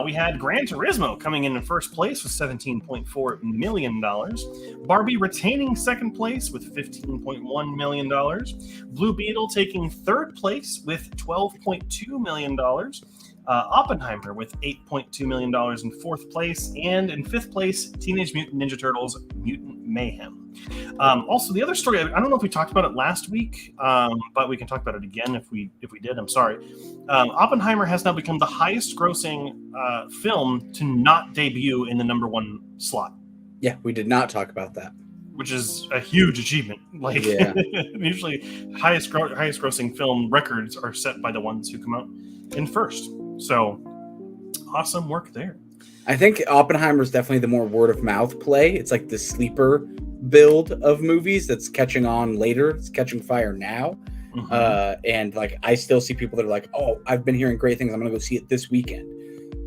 We had Gran Turismo coming in first place with $17.4 million. Barbie retaining second place with $15.1 million. Blue Beetle taking third place with $12.2 million. Oppenheimer with $8.2 million in fourth place. And in fifth place, Teenage Mutant Ninja Turtles Mutant Mayhem. Also, the other story, I don't know if we talked about it last week, but we can talk about it again if we did. I'm sorry. Oppenheimer has now become the highest grossing film to not debut in the number one slot. Yeah, we did not talk about that. Which is a huge achievement. Usually highest grossing film records are set by the ones who come out in first. So awesome work there. I think Oppenheimer is definitely the more word of mouth play. It's like the sleeper build of movies that's catching on later. It's catching fire now. Mm-hmm. And like, I still see people that are like, oh, I've been hearing great things. I'm going to go see it this weekend.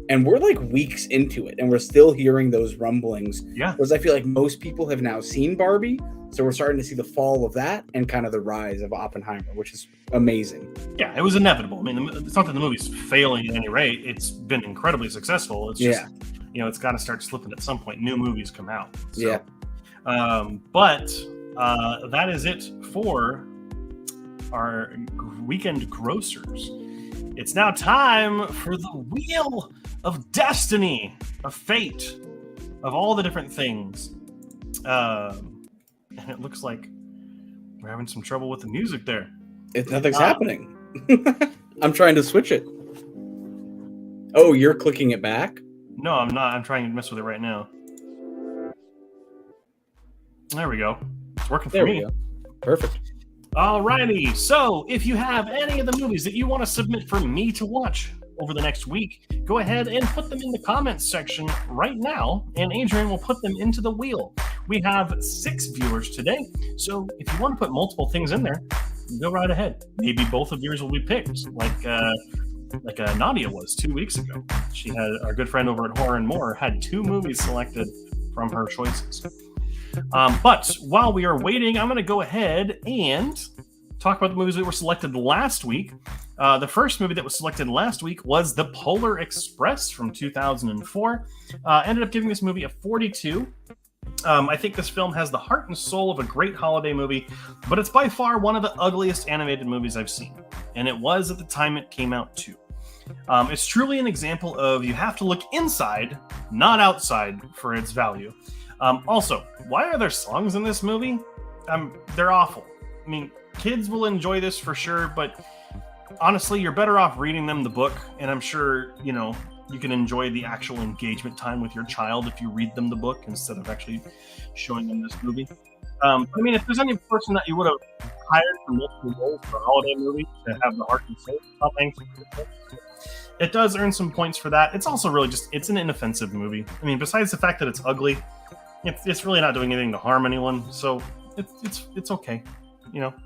And we're like weeks into it and we're still hearing those rumblings. Yeah. Whereas I feel like most people have now seen Barbie. So we're starting to see the fall of that and kind of the rise of Oppenheimer, which is amazing. Yeah, it was inevitable. I mean, it's not that the movie's failing at any rate. It's been incredibly successful. It's just, it's got to start slipping at some point. New movies come out. So, yeah. But that is it for our weekend grossers. It's now time for the Wheel of Destiny, of Fate, of all the different things. And it looks like we're having some trouble with the music there. Nothing's happening. I'm trying to switch it. Oh, you're clicking it back? No, I'm not. I'm trying to mess with it right now. There we go. It's working for me. Go. Perfect. Alrighty. So, if you have any of the movies that you want to submit for me to watch over the next week, go ahead and put them in the comments section right now, and Adrian will put them into the wheel. We have 6 viewers today, so if you want to put multiple things in there, go right ahead. Maybe both of yours will be picked, like Nadia was 2 weeks ago. She had our good friend over at Horror and More had 2 movies selected from her choices. But while we are waiting, I'm going to go ahead and talk about the movies that were selected last week. The first movie that was selected last week was The Polar Express from 2004. Ended up giving this movie a 42. I think this film has the heart and soul of a great holiday movie, but it's by far one of the ugliest animated movies I've seen. And it was at the time it came out too. It's truly an example of you have to look inside, not outside, for its value. Also, why are there songs in this movie? They're awful. I mean, kids will enjoy this for sure, but honestly, you're better off reading them the book, and I'm sure, you can enjoy the actual engagement time with your child if you read them the book instead of actually showing them this movie. I mean, if there's any person that you would have hired for multiple roles for a holiday movie to have the heart and soul, Tom Hanks, it does earn some points for that. It's also really it's an inoffensive movie. I mean, besides the fact that it's ugly, it's really not doing anything to harm anyone, so it's okay.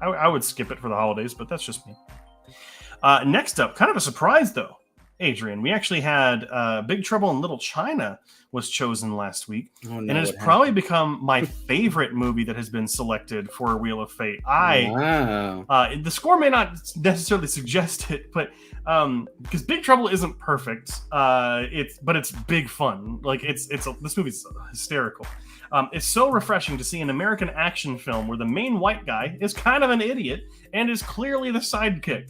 I would skip it for the holidays, but that's just me. Next up, kind of a surprise though, Adrian. We actually had Big Trouble in Little China was chosen last week, and it has probably become my favorite movie that has been selected for Wheel of Fate. Wow. The score may not necessarily suggest it, but because Big Trouble isn't perfect, but it's big fun. Like this movie's hysterical. It's so refreshing to see an American action film where the main white guy is kind of an idiot and is clearly the sidekick.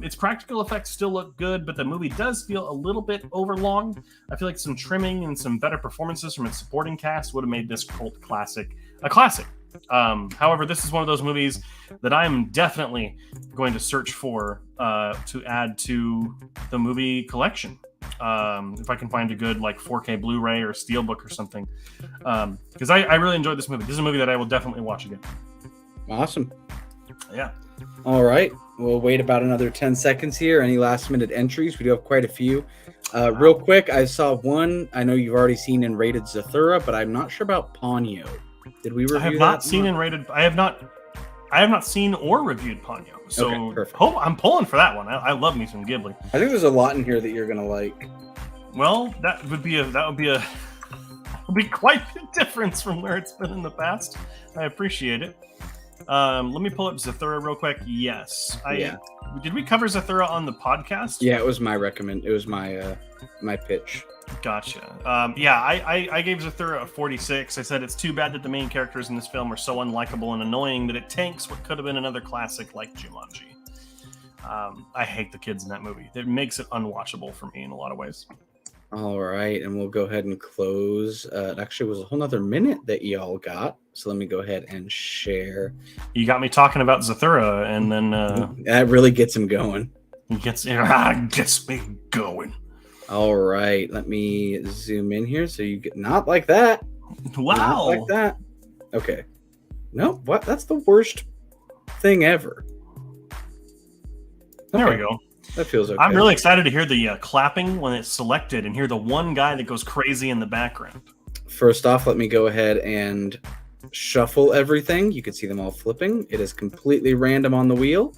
Its practical effects still look good, but the movie does feel a little bit overlong. I feel like some trimming and some better performances from its supporting cast would have made this cult classic a classic. However, this is one of those movies that I am definitely going to search for to add to the movie collection. If I can find a good 4K Blu-ray or Steelbook or something, because I really enjoyed this movie. This is a movie that I will definitely watch again. Awesome. Yeah. All right. We'll wait about another 10 seconds here. Any last minute entries? We do have quite a few. Real quick, I saw one I know you've already seen and rated Zathura, but I'm not sure about Ponyo. Did we review that? I have not seen and rated. I have not seen or reviewed Ponyo. So okay, I'm pulling for that one. I love me some Ghibli. I think there's a lot in here that you're gonna like. Well, that would be quite a difference from where it's been in the past. I appreciate it. Let me pull up Zathura real quick. Yes. Did we cover Zathura on the podcast? Yeah, it was my It was my my pitch. Gotcha. I gave Zathura a 46. I said it's too bad that the main characters in this film are so unlikable and annoying that it tanks what could have been another classic like Jumanji. I hate the kids in that movie. It makes it unwatchable for me in a lot of ways. All right, and we'll go ahead and close. It actually was a whole nother minute that y'all got, so let me go ahead and share. You got me talking about Zathura, and then that really gets him going. Gets me going. All right, let me zoom in here so you get not like that. Wow, not like that. Okay, no, what? That's the worst thing ever. There Okay. we go. That feels okay. I'm really excited to hear the clapping when it's selected and hear the one guy that goes crazy in the background. First off, let me go ahead and shuffle everything. You can see them all flipping. It is completely random on the wheel.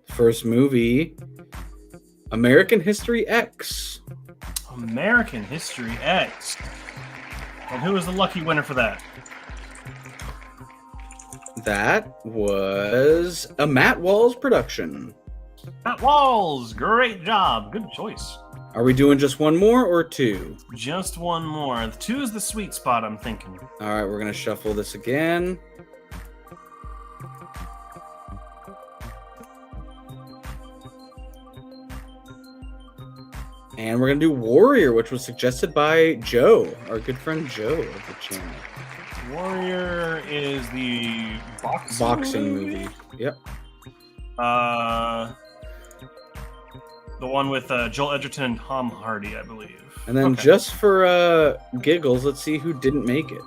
First movie, American History X. American History X. And who was the lucky winner for that? That was a Matt Walls production. Matt Walls, great job. Good choice. Are we doing just one more or two? Just one more. Two is the sweet spot, I'm thinking. All right, we're going to shuffle this again. And we're going to do Warrior, which was suggested by Joe, our good friend Joe of the channel. Warrior is the boxing movie. Yep. The one with Joel Edgerton and Tom Hardy, I believe. And then just for giggles, let's see who didn't make it.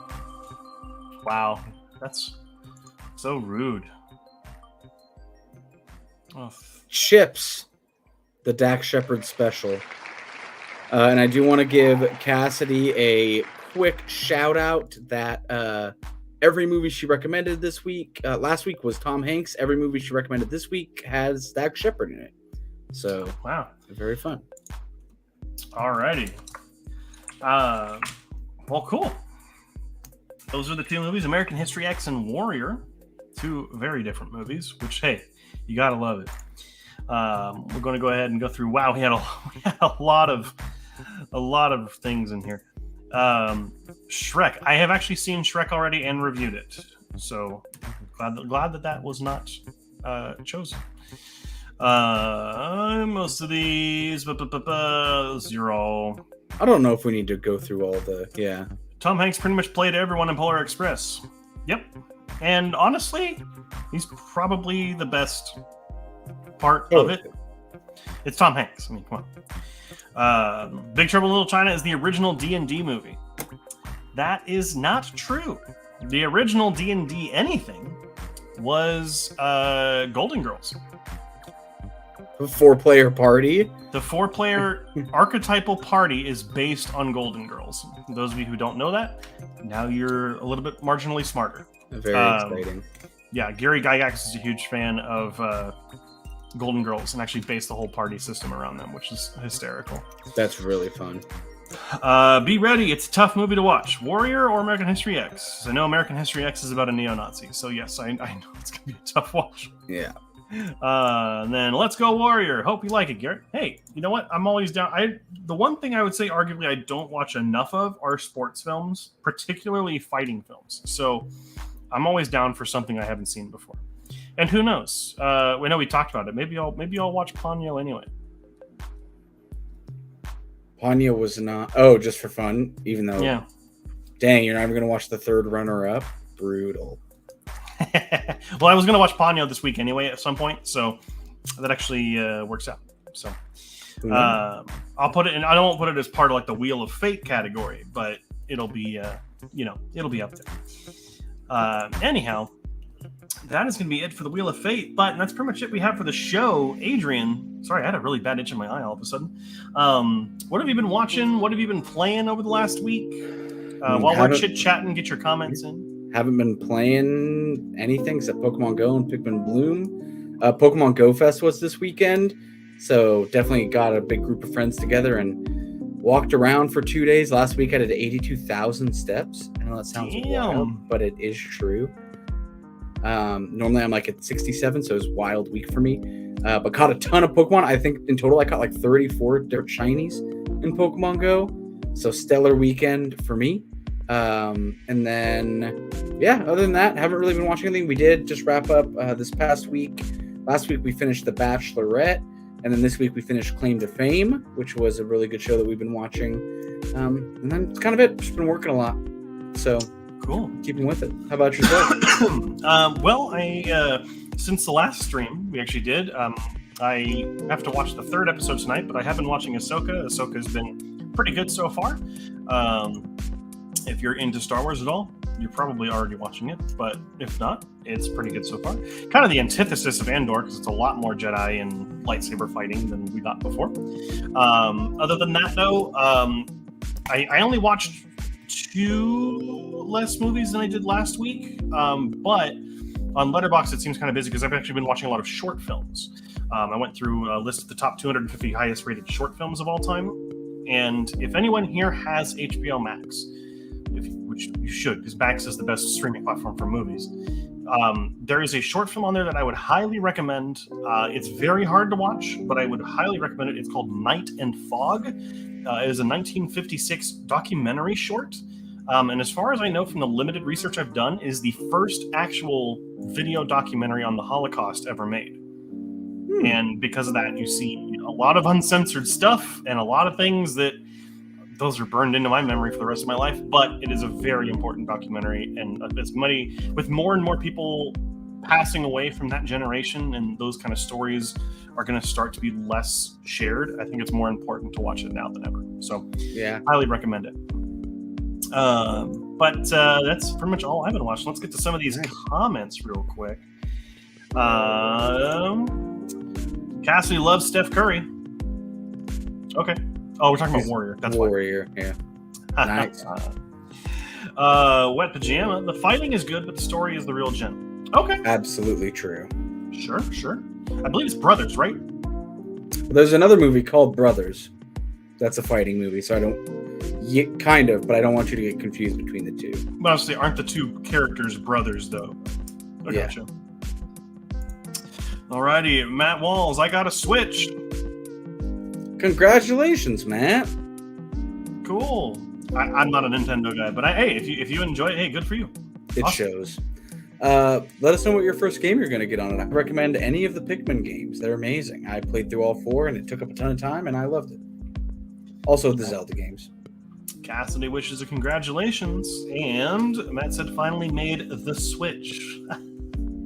Wow, that's so rude. Oh. Chips, the Dak Shepard special. And I do want to give Cassidy a quick shout out that every movie she recommended this week, last week was Tom Hanks. Every movie she recommended this week has Dak Shepard in it. So wow, very fun. Alrighty. Well, cool. Those are the two movies, American History X and Warrior. Two very different movies, which, hey, you gotta love it. We're going to go ahead and go through. Wow, we had a lot of things in here. Shrek. I have actually seen Shrek already and reviewed it. So Glad that was not chosen. Most of these, those are all. I don't know if we need to go through all the. Yeah. Tom Hanks pretty much played everyone in Polar Express. Yep. And honestly, he's probably the best part of it. It's Tom Hanks. I mean, come on. Big Trouble in Little China is the original D&D movie. That is not true. The original D&D anything was Golden Girls. A 4-player party. The 4-player archetypal party is based on Golden Girls. Those of you who don't know that, now you're a little bit marginally smarter. Very exciting. Yeah, Gary Gygax is a huge fan of Golden Girls and actually based the whole party system around them, which is hysterical. That's really fun. Be ready. It's a tough movie to watch. Warrior or American History X? I know American History X is about a neo-Nazi, so yes, I know it's going to be a tough watch. Yeah. And then Let's Go Warrior. Hope you like it, Garrett. Hey, you know what? I'm always down. The one thing I would say, arguably, I don't watch enough of are sports films, particularly fighting films. So I'm always down for something I haven't seen before. And who knows? We know we talked about it. Maybe I'll watch Ponyo anyway. Ponyo was not. Oh, just for fun, even though. Yeah. Dang, you're not even going to watch the third runner-up? Brutal. Well, I was going to watch Ponyo this week anyway at some point, so that actually works out. So I'll put it in. I won't put it as part of like the Wheel of Fate category, but it'll be it'll be up there. Anyhow, that is going to be it for the Wheel of Fate, but that's pretty much it we have for the show. Adrian, sorry, I had a really bad itch in my eye all of a sudden. What have you been watching? What have you been playing over the last week? While we're chit-chatting, get your comments in. Haven't been playing anything except Pokemon Go and Pikmin Bloom. Pokemon Go Fest was this weekend, so definitely got a big group of friends together and walked around for 2 days. Last week I did 82,000 steps. I know that sounds wild, but it is true. Normally I'm like at 67, so it was a wild week for me. But caught a ton of Pokemon. I think in total I caught like 34 different shinies in Pokemon Go. So stellar weekend for me. And then, yeah, other than that, haven't really been watching anything. We did just wrap up this past week. Last week we finished The Bachelorette, and then this week we finished Claim to Fame, which was a really good show that we've been watching. And then it's kind of it. Just been working a lot. So cool. Keeping with it. How about yourself? Well, I since the last stream we actually did, I have to watch the 3rd episode tonight, but I have been watching Ahsoka. Ahsoka's been pretty good so far. If you're into Star Wars at all, you're probably already watching it, but if not, it's pretty good so far. Kind of the antithesis of Andor, because it's a lot more Jedi and lightsaber fighting than we got before. Other than that, though, I only watched 2 less movies than I did last week, but on Letterboxd it seems kind of busy because I've actually been watching a lot of short films. I went through a list of the top 250 highest rated short films of all time, and if anyone here has HBO Max, which you should, because Max is the best streaming platform for movies. There is a short film on there that I would highly recommend. It's very hard to watch, but I would highly recommend it. It's called Night and Fog. It is a 1956 documentary short. And as far as I know from the limited research I've done, is the first actual video documentary on the Holocaust ever made. And because of that, you see a lot of uncensored stuff and a lot of things that those are burned into my memory for the rest of my life, but it is a very important documentary, and with more and more people passing away from that generation, and those kind of stories are going to start to be less shared. I think it's more important to watch it now than ever. So, yeah, highly recommend it. But that's pretty much all I've been watching. Let's get to some of these comments real quick. Cassidy loves Steph Curry. Okay. Oh, we're talking about Warrior. That's Warrior, yeah. Nice. Wet Pajama. The fighting is good, but the story is the real gem. Okay. Absolutely true. Sure. I believe it's Brothers, right? There's another movie called Brothers. That's a fighting movie, so I don't... Yeah, kind of, but I don't want you to get confused between the two. But honestly, aren't the two characters brothers, though? I gotcha. Alrighty, Matt Walls, I got a Switch. Congratulations, Matt. Cool. I'm not a Nintendo guy, but hey, if you enjoy it, hey, good for you. It awesome. shows. Let us know what your first game you're going to get on it. I recommend any of the Pikmin games. They're amazing. I played through all 4, and it took up a ton of time, and I loved it. Also, the Zelda games. Cassidy wishes a congratulations, and Matt said finally made the Switch.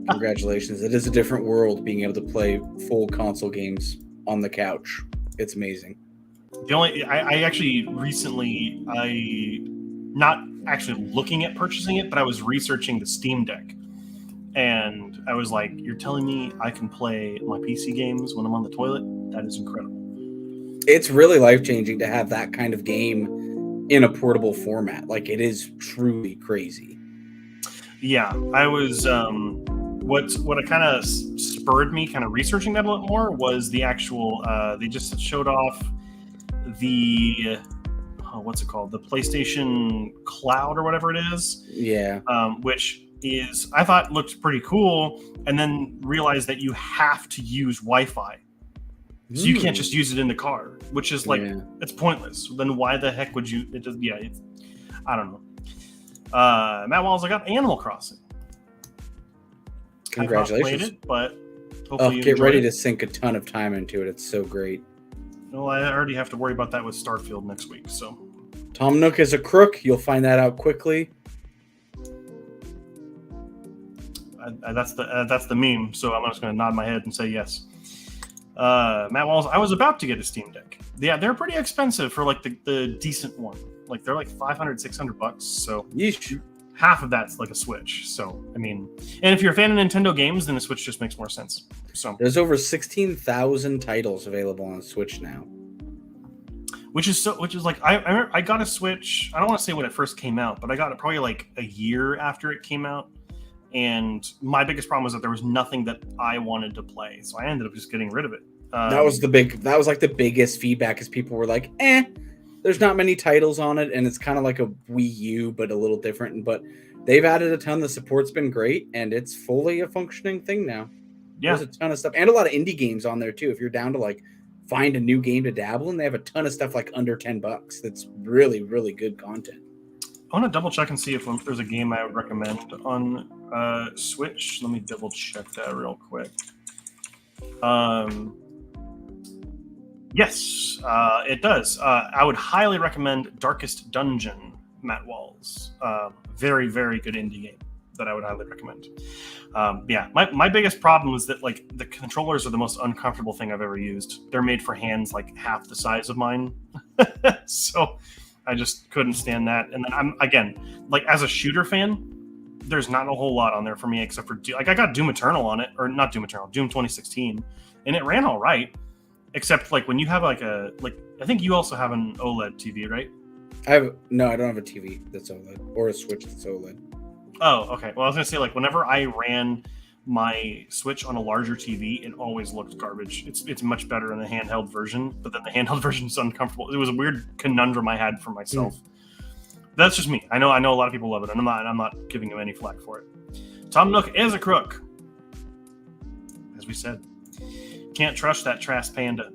Congratulations. It is a different world being able to play full console games on the couch. It's amazing. I actually recently, not actually looking at purchasing it, but I was researching the Steam Deck. And I was like, you're telling me I can play my PC games when I'm on the toilet? That is incredible. It's really life-changing to have that kind of game in a portable format. Like, it is truly crazy. Yeah, I was what kind of spurred me kind of researching that a little more was the actual they just showed off the what's it called, the PlayStation Cloud or whatever it is, which is, I thought looked pretty cool, and then realized that you have to use Wi-Fi, so you can't just use it in the car, which is like it's pointless. Then why the heck would you? It just I don't know. Matt Walls, I got Animal Crossing. Congratulations! I've not played it, but hopefully you get ready it. to sink a ton of time into it. It's so great. Well, I already have to worry about that with Starfield next week. So, Tom Nook is a crook. You'll find that out quickly. That's the meme. So I'm just going to nod my head and say yes. Matt Walls, I was about to get a Steam Deck. Yeah, they're pretty expensive for like the decent one. Like they're like $500, $600. So Yeesh. Half of that's like a Switch. So I mean, and if you're a fan of Nintendo games, then the Switch just makes more sense. So there's over 16,000 titles available on Switch now. Which is like I got a Switch. I don't want to say when it first came out, but I got it probably like a year after it came out. And my biggest problem was that there was nothing that I wanted to play, so I ended up just getting rid of it. That was like the biggest feedback, is people were like, there's not many titles on it, and it's kind of like a Wii U, but a little different. But they've added a ton. The support's been great, and it's fully a functioning thing now. Yeah. There's a ton of stuff, and a lot of indie games on there too. If you're down to like find a new game to dabble in, they have a ton of stuff like under $10. That's really, really good content. I want to double check and see if there's a game I would recommend on Switch. Let me double check that real quick. Yes, it does. I would highly recommend Darkest Dungeon, Matt Walls. Very, very good indie game that I would highly recommend. My biggest problem was that like the controllers are the most uncomfortable thing I've ever used. They're made for hands like half the size of mine. So I just couldn't stand that. And then I'm, again, like as a shooter fan, there's not a whole lot on there for me except for like I got Doom Eternal on it, or not Doom Eternal, Doom 2016, and it ran all right. Except like when you have like I think you also have an OLED TV, right? I don't have a TV that's OLED or a Switch that's OLED. Oh, okay. Well, I was gonna say like whenever I ran my Switch on a larger TV, it always looked garbage. It's much better in the handheld version, but then the handheld version is uncomfortable. It was a weird conundrum I had for myself. That's just me. I know a lot of people love it, and I'm not giving him any flack for it. Tom Nook is a crook, as we said. Can't trust that trash panda.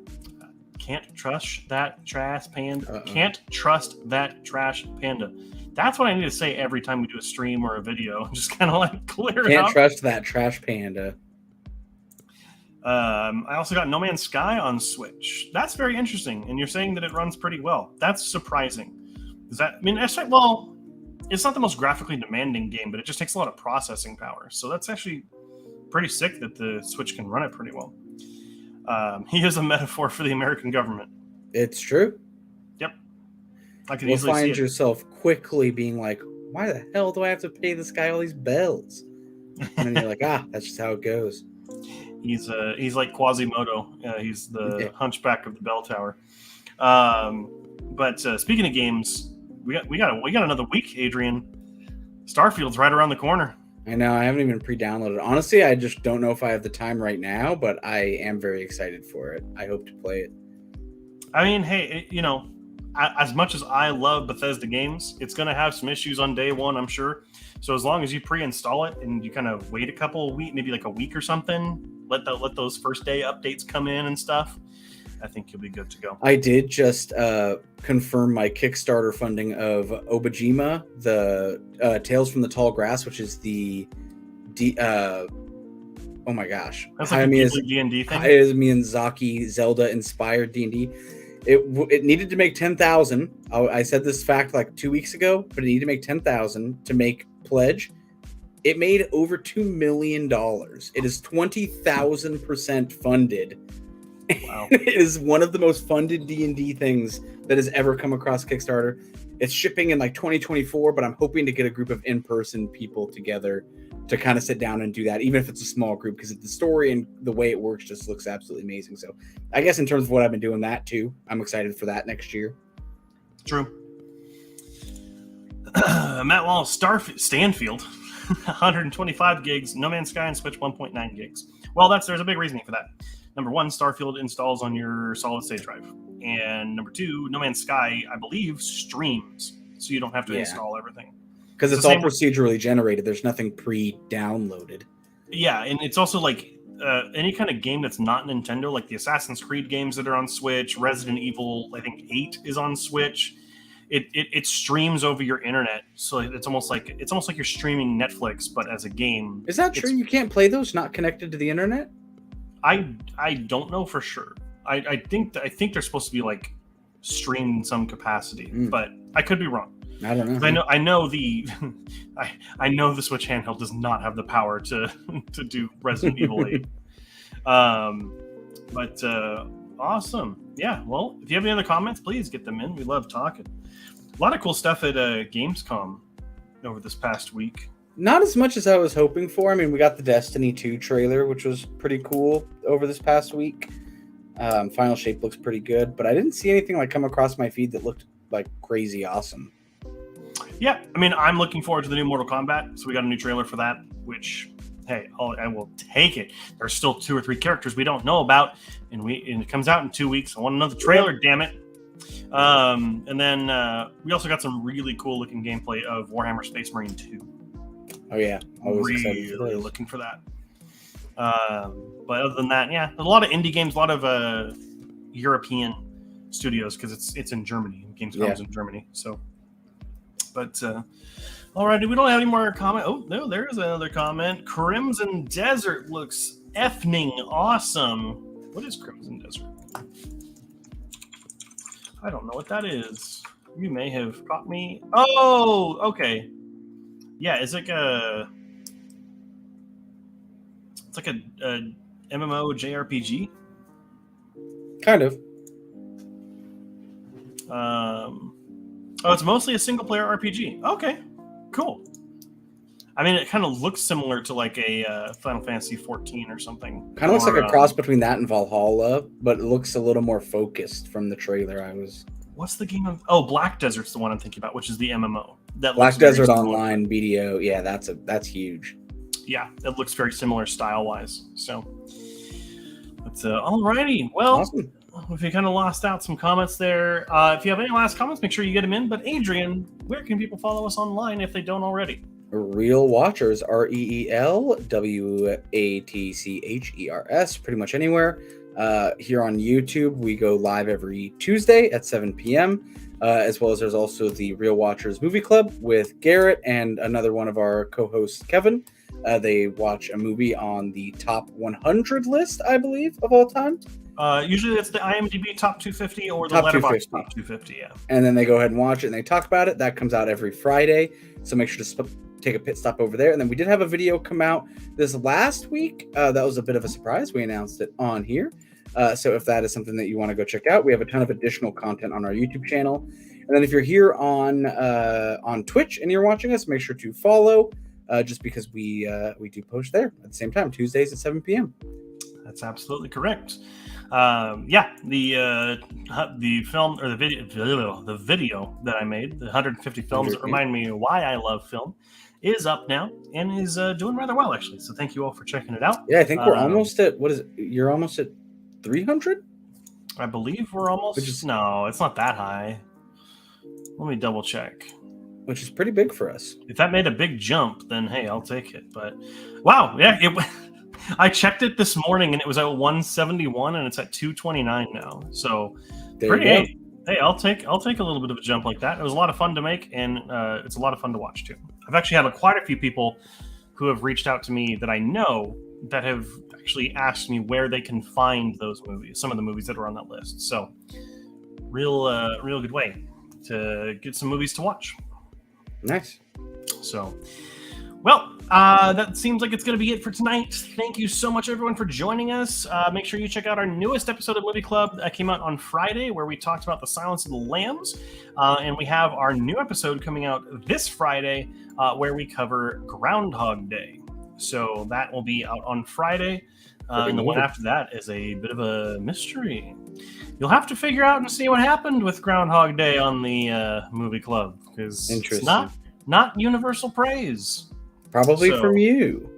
Can't trust that trash panda. Can't trust that trash panda. That's what I need to say every time we do a stream or a video. Just kind of like clear it up. Can't trust that trash panda. I also got No Man's Sky on Switch. That's very interesting. And you're saying that it runs pretty well. That's surprising. It's not the most graphically demanding game, but it just takes a lot of processing power. So that's actually pretty sick that the Switch can run it pretty well. He is a metaphor for the American government. It's true. Yep. I can You'll easily find see it. yourself quickly being like, why the hell do I have to pay this guy all these bells? And then you're like, that's just how it goes. He's like Quasimodo. He's the hunchback of the bell tower. But speaking of games, we got another week, Adrian. Starfield's right around the corner. I know. I haven't even pre-downloaded. Honestly, I just don't know if I have the time right now, but I am very excited for it. I hope to play it. I mean, hey, as much as I love Bethesda games, it's going to have some issues on day one, I'm sure. So as long as you pre-install it and you kind of wait a couple of weeks, maybe like a week or something, let those first day updates come in and stuff, I think you'll be good to go. I did just confirm my Kickstarter funding of Obajima, the Tales from the Tall Grass, which is the Oh my gosh, That's like a Ghibli D&D thing. Hayao Miyazaki Zelda inspired D&D. It needed to make 10,000. I said this fact like 2 weeks ago, but it needed to make 10,000 to make pledge. It made over $2 million. It is 20,000% funded. Wow. It is one of the most funded D&D things that has ever come across Kickstarter. It's shipping in like 2024, but I'm hoping to get a group of in-person people together to kind of sit down and do that, even if it's a small group, because the story and the way it works just looks absolutely amazing. So I guess in terms of what I've been doing that too, I'm excited for that next year. True. Matt Wall, Stanfield, 125 gigs, No Man's Sky and Switch 1.9 gigs. Well, there's a big reasoning for that. Number one, Starfield installs on your solid state drive. And number two, No Man's Sky, I believe, streams, so you don't have to install everything. Because it's all procedurally generated. There's nothing pre-downloaded. Yeah, and it's also like any kind of game that's not Nintendo, like the Assassin's Creed games that are on Switch, Resident Evil, I think 8 is on Switch. It streams over your internet, so it's almost like you're streaming Netflix, but as a game. Is that true? You can't play those not connected to the internet? I don't know for sure. I think they're supposed to be like streamed in some capacity, but I could be wrong. I don't know. I know the Switch handheld does not have the power to do Resident Evil 8. But awesome. Yeah. Well, if you have any other comments, please get them in. We love talking. A lot of cool stuff at Gamescom over this past week. Not as much as I was hoping for. I mean, we got the Destiny 2 trailer, which was pretty cool over this past week. Final Shape looks pretty good, but I didn't see anything like come across my feed that looked like crazy awesome. Yeah, I mean, I'm looking forward to the new Mortal Kombat, so we got a new trailer for that, which, hey, I will take it. There's still 2 or 3 characters we don't know about, and it comes out in 2 weeks. I want another trailer, damn it. And then we also got some really cool-looking gameplay of Warhammer Space Marine 2. Oh, yeah. Really looking for that. But other than that, yeah, there's a lot of indie games, a lot of European studios, because it's in Germany. Gamescom's in Germany, so... But all right, we don't have any more comment. Oh no, there's another comment. Crimson Desert looks effing awesome. What is Crimson Desert? I don't know what that is. You may have caught me. Oh, okay. Yeah, it's like a MMO JRPG. Kind of. Oh, it's mostly a single-player RPG. Okay, cool. I mean, it kind of looks similar to like a Final Fantasy 14 or something. Kind of looks like a cross between that and Valhalla, but it looks a little more focused from the trailer. What's the game of? Oh, Black Desert's the one I'm thinking about, which is the MMO. That Black Desert Online BDO. Yeah, that's huge. Yeah, it looks very similar style-wise. So, but alrighty. Well. Awesome. If you kind of lost out some comments there, if you have any last comments, make sure you get them in. But Adrian, where can people follow us online if they don't already? Real Watchers, ReelWatchers, pretty much anywhere. Here on YouTube, we go live every Tuesday at 7 p.m. As well as there's also the Real Watchers Movie Club with Garrett and another one of our co-hosts, Kevin. They watch a movie on the top 100 list, I believe, of all time. Usually it's the IMDb top 250 or the Letterboxd top 250, yeah. And then they go ahead and watch it and they talk about it. That comes out every Friday, so make sure to take a pit stop over there. And then we did have a video come out this last week. That was a bit of a surprise. We announced it on here. So if that is something that you want to go check out, we have a ton of additional content on our YouTube channel. And then if you're here on Twitch and you're watching us, make sure to follow, just because we do post there at the same time, Tuesdays at 7 p.m. That's absolutely correct. The film or the video that I made, the 150 films that remind me why I love film, is up now and is doing rather well, actually. So thank you all for checking it out. Yeah, I think we're almost at, what is it? You're almost at 300? I believe we're almost. No, it's not that high. Let me double check. Which is pretty big for us. If that made a big jump, then hey, I'll take it. But wow, yeah, I checked it this morning and it was at 171 and it's at 229 now. So pretty hey, I'll take a little bit of a jump like that. It was a lot of fun to make and it's a lot of fun to watch too. I've actually had quite a few people who have reached out to me that I know that have actually asked me where they can find those movies, some of the movies that are on that list. So real good way to get some movies to watch. Nice. So, well, that seems like it's going to be it for tonight. Thank you so much, everyone, for joining us. Make sure you check out our newest episode of Movie Club that came out on Friday, where we talked about The Silence of the Lambs. And we have our new episode coming out this Friday, where we cover Groundhog Day. So that will be out on Friday. And the one after that is a bit of a mystery. You'll have to figure out and see what happened with Groundhog Day on the Movie Club, because it's not universal praise. Probably from you.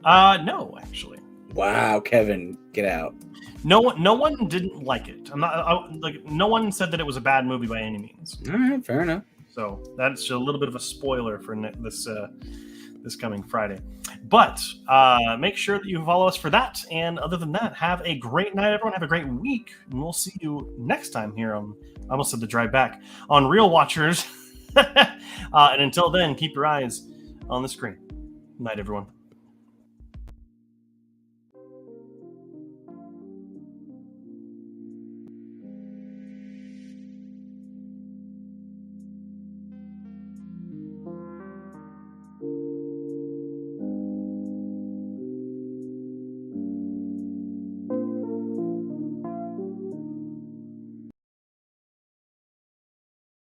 No, actually. Wow, Kevin, get out. No one didn't like it. No one said that it was a bad movie by any means. All right, fair enough. So that's a little bit of a spoiler for this coming Friday. But make sure that you follow us for that. And other than that, have a great night, everyone. Have a great week. And we'll see you next time here on, I almost said the drive back, on Real Watchers. And until then, keep your eyes on the screen. Night, everyone.